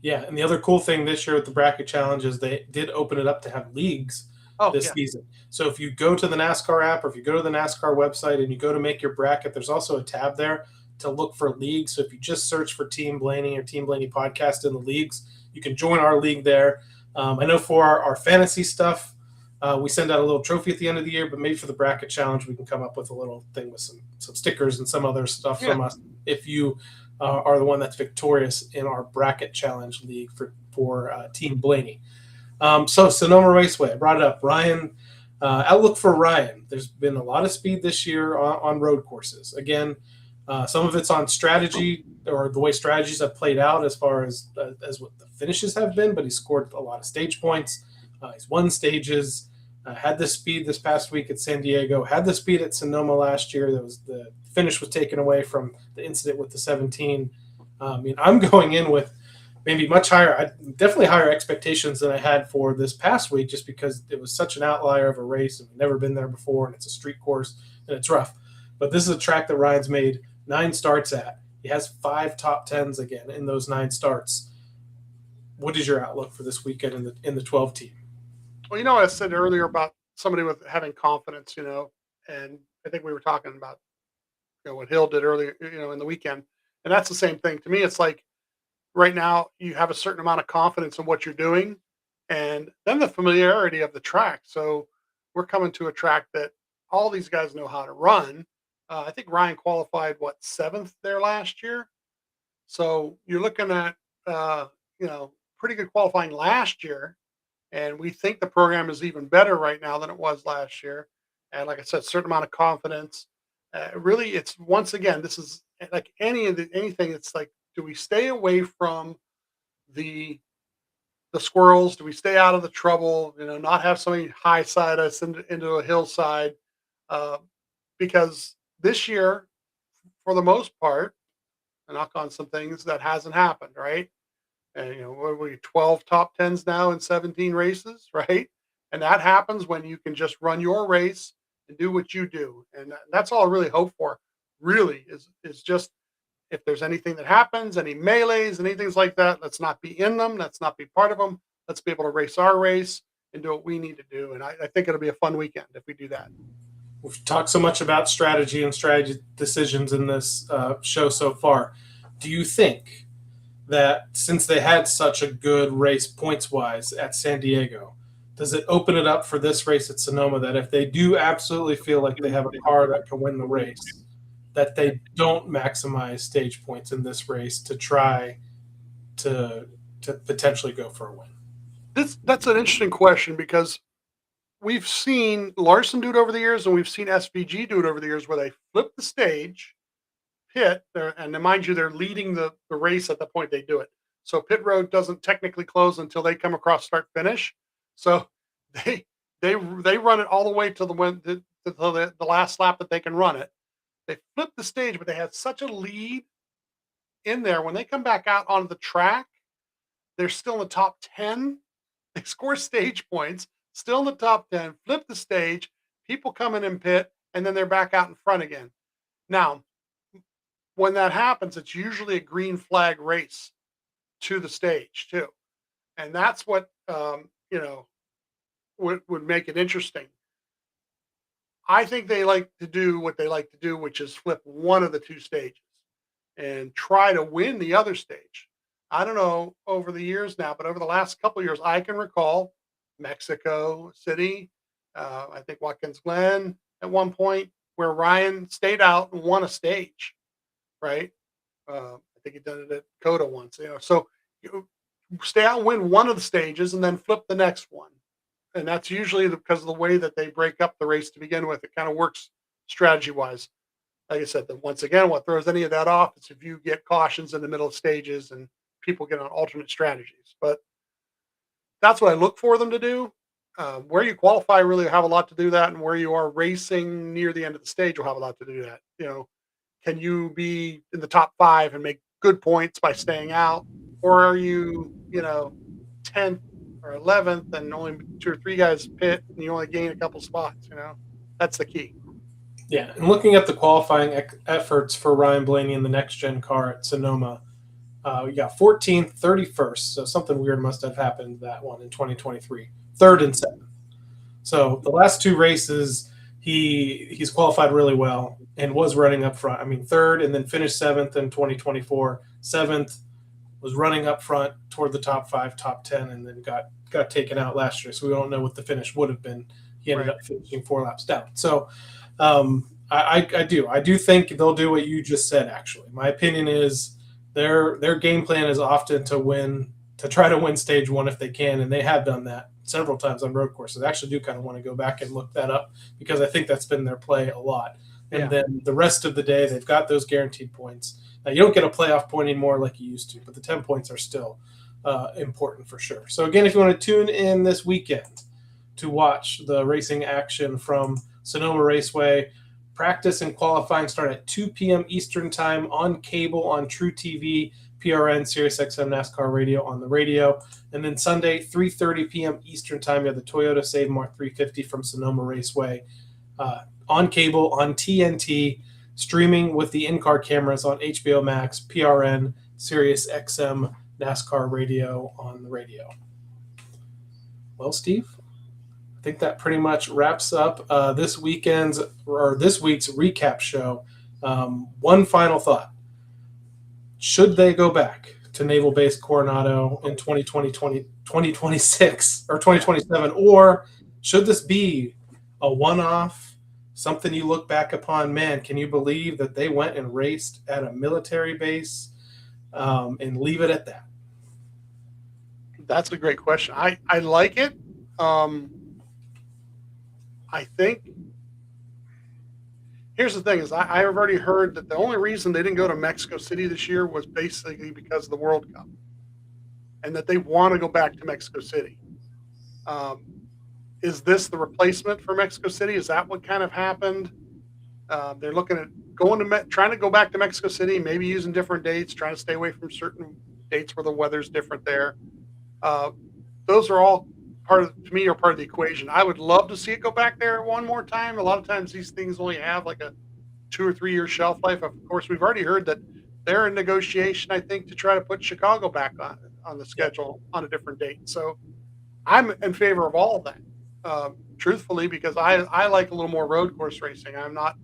F: Yeah, and the other cool thing this year with the bracket challenge is they did open it up to have leagues this season. So if you go to the NASCAR app or if you go to the NASCAR website and you go to make your bracket, there's also a tab there to look for leagues. So if you just search for Team Blaney or Team Blaney podcast in the leagues, you can join our league there. I know for our fantasy stuff, we send out a little trophy at the end of the year, but maybe for the bracket challenge, we can come up with a little thing with some stickers and some other stuff from us if you are the one that's victorious in our bracket challenge league for Team Blaney. So Sonoma Raceway, I brought it up. Ryan, outlook for Ryan. There's been a lot of speed this year on road courses. Again, some of it's on strategy or the way strategies have played out as far as what the finishes have been, but he scored a lot of stage points. He's won stages, had the speed this past week at San Diego, had the speed at Sonoma last year. The finish was taken away from the incident with the 17. I'm going in with maybe much higher, definitely higher expectations than I had for this past week, just because it was such an outlier of a race and we've never been there before, and it's a street course and it's rough. But this is a track that Ryan's made 9 starts at. He has 5 top 10s again in those 9 starts. What is your outlook for this weekend in the 12 team?
G: Well, I said earlier about somebody with having confidence, and I think we were talking about, what Hill did earlier, in the weekend. And that's the same thing. To me, it's like right now you have a certain amount of confidence in what you're doing, and then the familiarity of the track. So we're coming to a track that all these guys know how to run. I think Ryan qualified, 7th there last year. So you're looking at, pretty good qualifying last year. And we think the program is even better right now than it was last year. And like I said, certain amount of confidence. Really, it's once again, this is like anything. It's like, do we stay away from the squirrels? Do we stay out of the trouble? Not have somebody high side us into a hillside? Because this year, for the most part, I knock on some things, that hasn't happened, right? And what are we, 12 top 10s now in 17 races, right? And that happens when you can just run your race and do what you do. And that's all I really hope for, really, is just if there's anything that happens, any melees, anything like that, let's not be in them. Let's not be part of them. Let's be able to race our race and do what we need to do. And I think it'll be a fun weekend if we do that.
F: We've talked so much about strategy and strategy decisions in this show so far. Do you think that since they had such a good race points-wise at San Diego, does it open it up for this race at Sonoma that if they do absolutely feel like they have a car that can win the race, that they don't maximize stage points in this race to try to potentially go for a win?
G: That's an interesting question, because we've seen Larson do it over the years, and we've seen SVG do it over the years, where they flip the stage, pit there, and mind you, they're leading the race at the point they do it. So pit road doesn't technically close until they come across start finish. So they run it all the way to the last lap that they can run it. They flip the stage, but they have such a lead in there. When they come back out onto the track, they're still in the top 10. They score stage points, still in the top 10, flip the stage, people come in and pit, and then they're back out in front again. Now, when that happens, it's usually a green flag race to the stage too. And that's what, would make it interesting. I think they like to do what they like to do, which is flip one of the 2 stages and try to win the other stage. I don't know over the years now, but over the last couple of years, I can recall Mexico City, I think Watkins Glen at one point, where Ryan stayed out and won a stage, right? I think he did it at Coda once, So you stay out and win one of the stages and then flip the next one. And that's usually because of the way that they break up the race to begin with. It kind of works strategy-wise. Like I said, once again, what throws any of that off is if you get cautions in the middle of stages and people get on alternate strategies. But that's what I look for them to do. Where you qualify really have a lot to do that, and where you are racing near the end of the stage will have a lot to do that. Can you be in the top 5 and make good points by staying out, or are you 10th or 11th and only 2 or 3 guys pit and you only gain a couple spots? That's the key.
F: Yeah, and looking at the qualifying efforts for Ryan Blaney in the next gen car at Sonoma, we got 14th, 31st. So something weird must have happened that one in 2023. 3rd and 7th. So the last 2 races, he's qualified really well and was running up front. I mean, 3rd and then finished 7th in 2024. 7th was running up front toward the top 5, top 10, and then got taken out last year. So we don't know what the finish would have been. He ended up finishing 4 laps down. So I do think they'll do what you just said. Actually, my opinion is their game plan is often to try to win stage 1 if they can, and they have done that several times on road courses. I actually do kind of want to go back and look that up because I think that's been their play a lot. And then the rest of the day, they've got those guaranteed points. Now, you don't get a playoff point anymore like you used to, but the 10 points are still important for sure. So again, if you want to tune in this weekend to watch the racing action from Sonoma Raceway, practice and qualifying start at 2 p.m. Eastern time on cable on True TV, PRN, SiriusXM, NASCAR Radio on the radio. And then Sunday, 3:30 p.m. Eastern time, you have the Toyota Save More 350 from Sonoma Raceway on cable, on TNT, streaming with the in-car cameras on HBO Max, PRN, SiriusXM, NASCAR Radio on the radio. Well, Steve, I think that pretty much wraps up this week's recap show. One final thought. Should they go back to Naval Base Coronado in 2026 or 2027, or should this be a one-off, something you look back upon, man, can you believe that they went and raced at a military base, and leave it at that?
G: That's a great question. I like it. I think here's the thing is I've already heard that the only reason they didn't go to Mexico City this year was basically because of the World Cup, and that they want to go back to Mexico City. Is this the replacement for Mexico City? Is that what kind of happened? They're looking at trying to go back to Mexico City, maybe using different dates, trying to stay away from certain dates where the weather's different there. Those are all part of the equation. I would love to see it go back there one more time. A lot of times these things only have like a 2 or 3 year shelf life. Of course, we've already heard that they're in negotiation, I think, to try to put Chicago back on the schedule on a different date. So I'm in favor of all of that, truthfully, because I like a little more road course racing. I'm not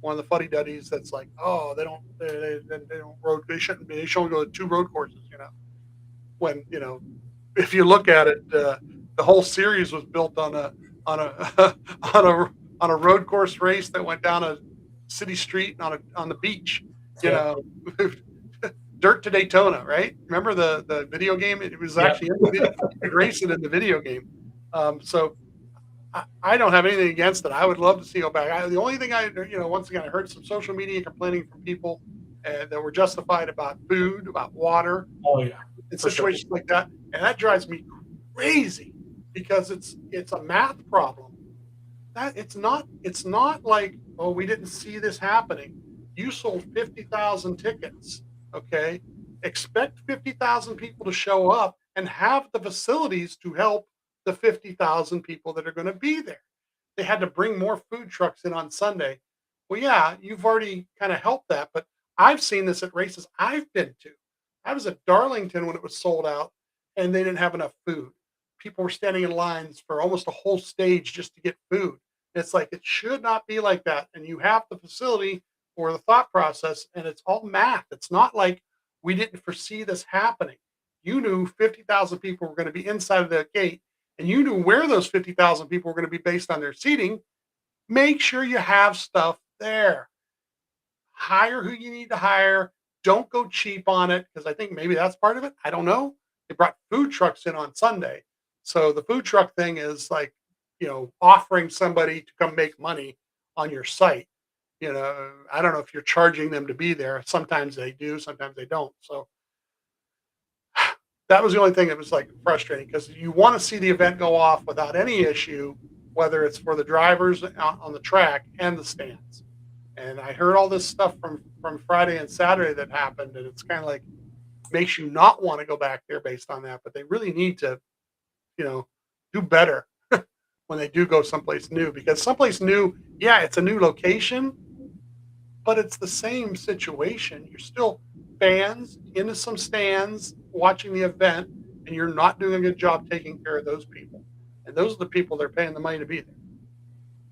G: one of the fuddy-duddies that's like, oh, they shouldn't go to 2 road courses, when, if you look at it, the whole series was built on a road course race that went down a city street on the beach, Dirt to Daytona, right? Remember the video game? It was actually racing in the video game. So I don't have anything against it. I would love to see go back. The only thing once again, I heard some social media complaining from people that were justified about food, about water, in situations like that, and that drives me crazy because it's a math problem. That it's not like, oh, we didn't see this happening. You sold 50,000 tickets. Okay, expect 50,000 people to show up and have the facilities to help the 50,000 people that are going to be there. They had to bring more food trucks in on Sunday. Well, yeah, you've already kind of helped that, but I've seen this at races I've been to. I was at Darlington when it was sold out and they didn't have enough food. People were standing in lines for almost a whole stage just to get food. It's like, it should not be like that. And you have the facility or the thought process, and it's all math. It's not like we didn't foresee this happening. You knew 50,000 people were going to be inside of the gate, and you knew where those 50,000 people were going to be based on their seating. Make sure you have stuff there. Hire who you need to hire. Don't go cheap on it, because I think maybe that's part of it. I don't know. They brought food trucks in on Sunday. So the food truck thing is like, offering somebody to come make money on your site. I don't know if you're charging them to be there. Sometimes they do, sometimes they don't. So that was the only thing that was like frustrating, because you want to see the event go off without any issue, whether it's for the drivers on the track and the stands. And I heard all this stuff from Friday and Saturday that happened, and it's kind of like makes you not want to go back there based on that. But they really need to, do better when they do go someplace new, because someplace new, yeah, it's a new location, but it's the same situation. You're still fans into some stands watching the event, and you're not doing a good job taking care of those people. And those are the people they're paying the money to be there.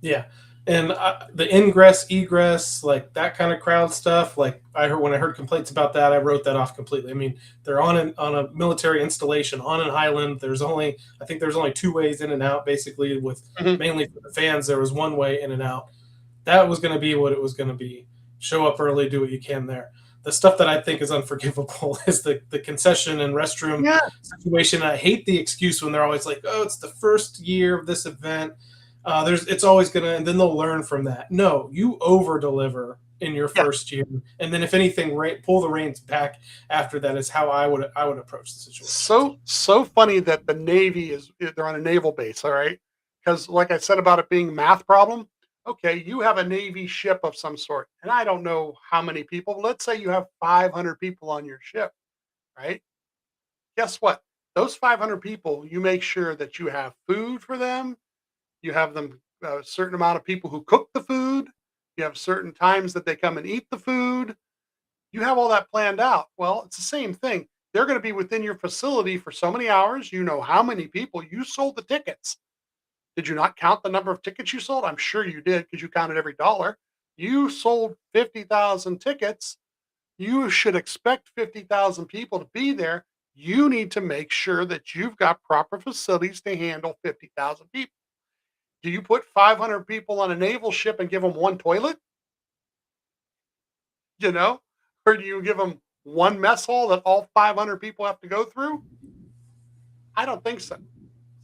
F: Yeah. And the ingress, egress, like that kind of crowd stuff, like when I heard complaints about that, I wrote that off completely. I mean, they're on a military installation on an island. I think there's only 2 ways in and out, basically, with mainly for the fans. There was 1 way in and out. That was going to be what it was going to be. Show up early, do what you can there. The stuff that I think is unforgivable is the concession and restroom situation. I hate the excuse when they're always like, oh, it's the first year of this event. It's always gonna, and then they'll learn from that. No, you over deliver in your first year, and then if anything, pull the reins back after that is how I would approach the situation.
G: So funny that the Navy they're on a naval base, all right? Because like I said about it being a math problem, okay, you have a Navy ship of some sort, and I don't know how many people. But let's say you have 500 people on your ship, right? Guess what? Those 500 people, you make sure that you have food for them. You have them a certain amount of people who cook the food. You have certain times that they come and eat the food. You have all that planned out. Well, it's the same thing. They're going to be within your facility for so many hours. You know how many people you sold the tickets. Did you not count the number of tickets you sold? I'm sure you did, because you counted every dollar. You sold 50,000 tickets. You should expect 50,000 people to be there. You need to make sure that you've got proper facilities to handle 50,000 people. Do you put 500 people on a naval ship and give them 1 toilet? Or do you give them 1 mess hall that all 500 people have to go through? I don't think so.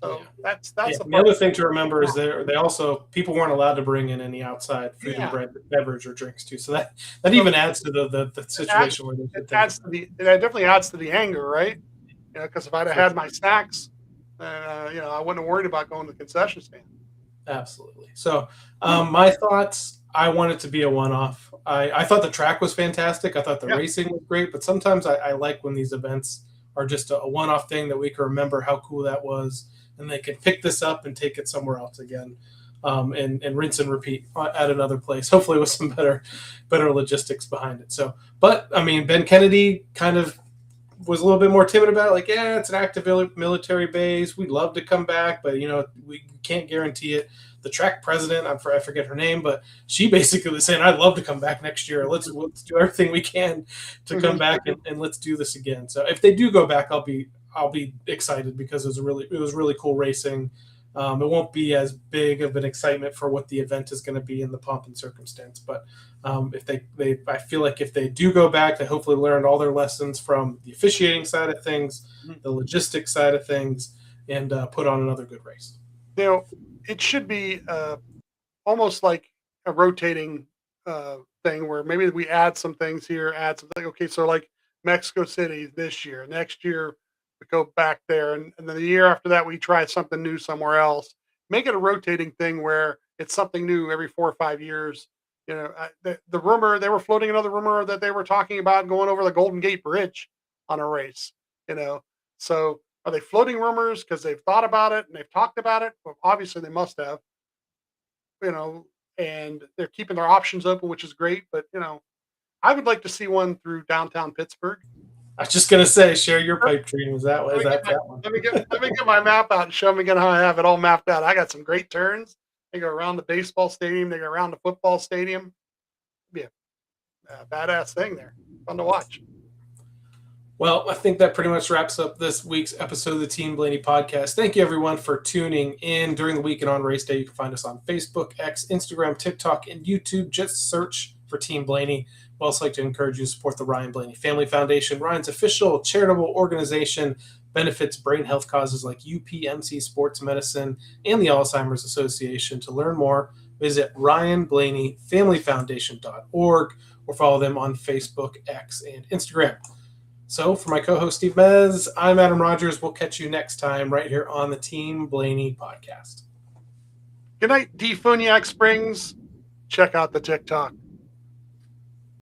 G: So that's
F: the other thing to remember is they also, people weren't allowed to bring in any outside food and beverage or drinks too. So that even adds to the situation where it
G: definitely adds to the anger, right? Because if I'd have had my snacks, I wouldn't have worried about going to the concession stand.
F: Absolutely. So my thoughts, I want it to be a one-off. I thought the track was fantastic. I thought the racing was great, but sometimes I like when these events are just a one-off thing that we can remember how cool that was, and they can pick this up and take it somewhere else again, and rinse and repeat at another place, hopefully with some better logistics behind it. So, but I mean, Ben Kennedy kind of was a little bit more timid about it. Like, yeah, it's an active military base. We'd love to come back, but we can't guarantee it. The track president, I forget her name, but she basically was saying, I'd love to come back next year. Let's do everything we can to come back and let's do this again. So if they do go back, I'll be excited, because it was really cool racing. It won't be as big of an excitement for what the event is going to be in the pomp and circumstance, but I feel like if they do go back, they hopefully learned all their lessons from the officiating side of things, the logistics side of things, and put on another good race.
G: It should be almost like a rotating thing, where maybe we add some things here, add something. Okay, so like Mexico City this year, next year we go back there, and then the year after that we try something new somewhere else. Make it a rotating thing where it's something new every 4 or 5 years. The rumor, they were floating another rumor that they were talking about going over the Golden Gate Bridge on a race. So are they floating rumors because they've thought about it and they've talked about it? Well, obviously they must have, and they're keeping their options open, which is great. But, I would like to see one through downtown Pittsburgh.
F: I was just going to say, share your pipe dream. Is that one?
G: Let me get my map out and show them again how I have it all mapped out. I got some great turns. They go around the baseball stadium. They go around the football stadium. It'd be a badass thing there. Fun to watch.
F: Well, I think that pretty much wraps up this week's episode of the Team Blaney podcast. Thank you, everyone, for tuning in during the week and on race day. You can find us on Facebook, X, Instagram, TikTok, and YouTube. Just search for Team Blaney. We'd also like to encourage you to support the Ryan Blaney Family Foundation, Ryan's official charitable organization, benefits brain health causes like UPMC Sports Medicine and the Alzheimer's Association. To learn more, visit ryanblaneyfamilyfoundation.org or follow them on Facebook, X, and Instagram. So for my co-host Steve Mez, I'm Adam Rogers. We'll catch you next time right here on the Team Blaney podcast.
G: Good night, D. Funiac Springs. Check out the TikTok.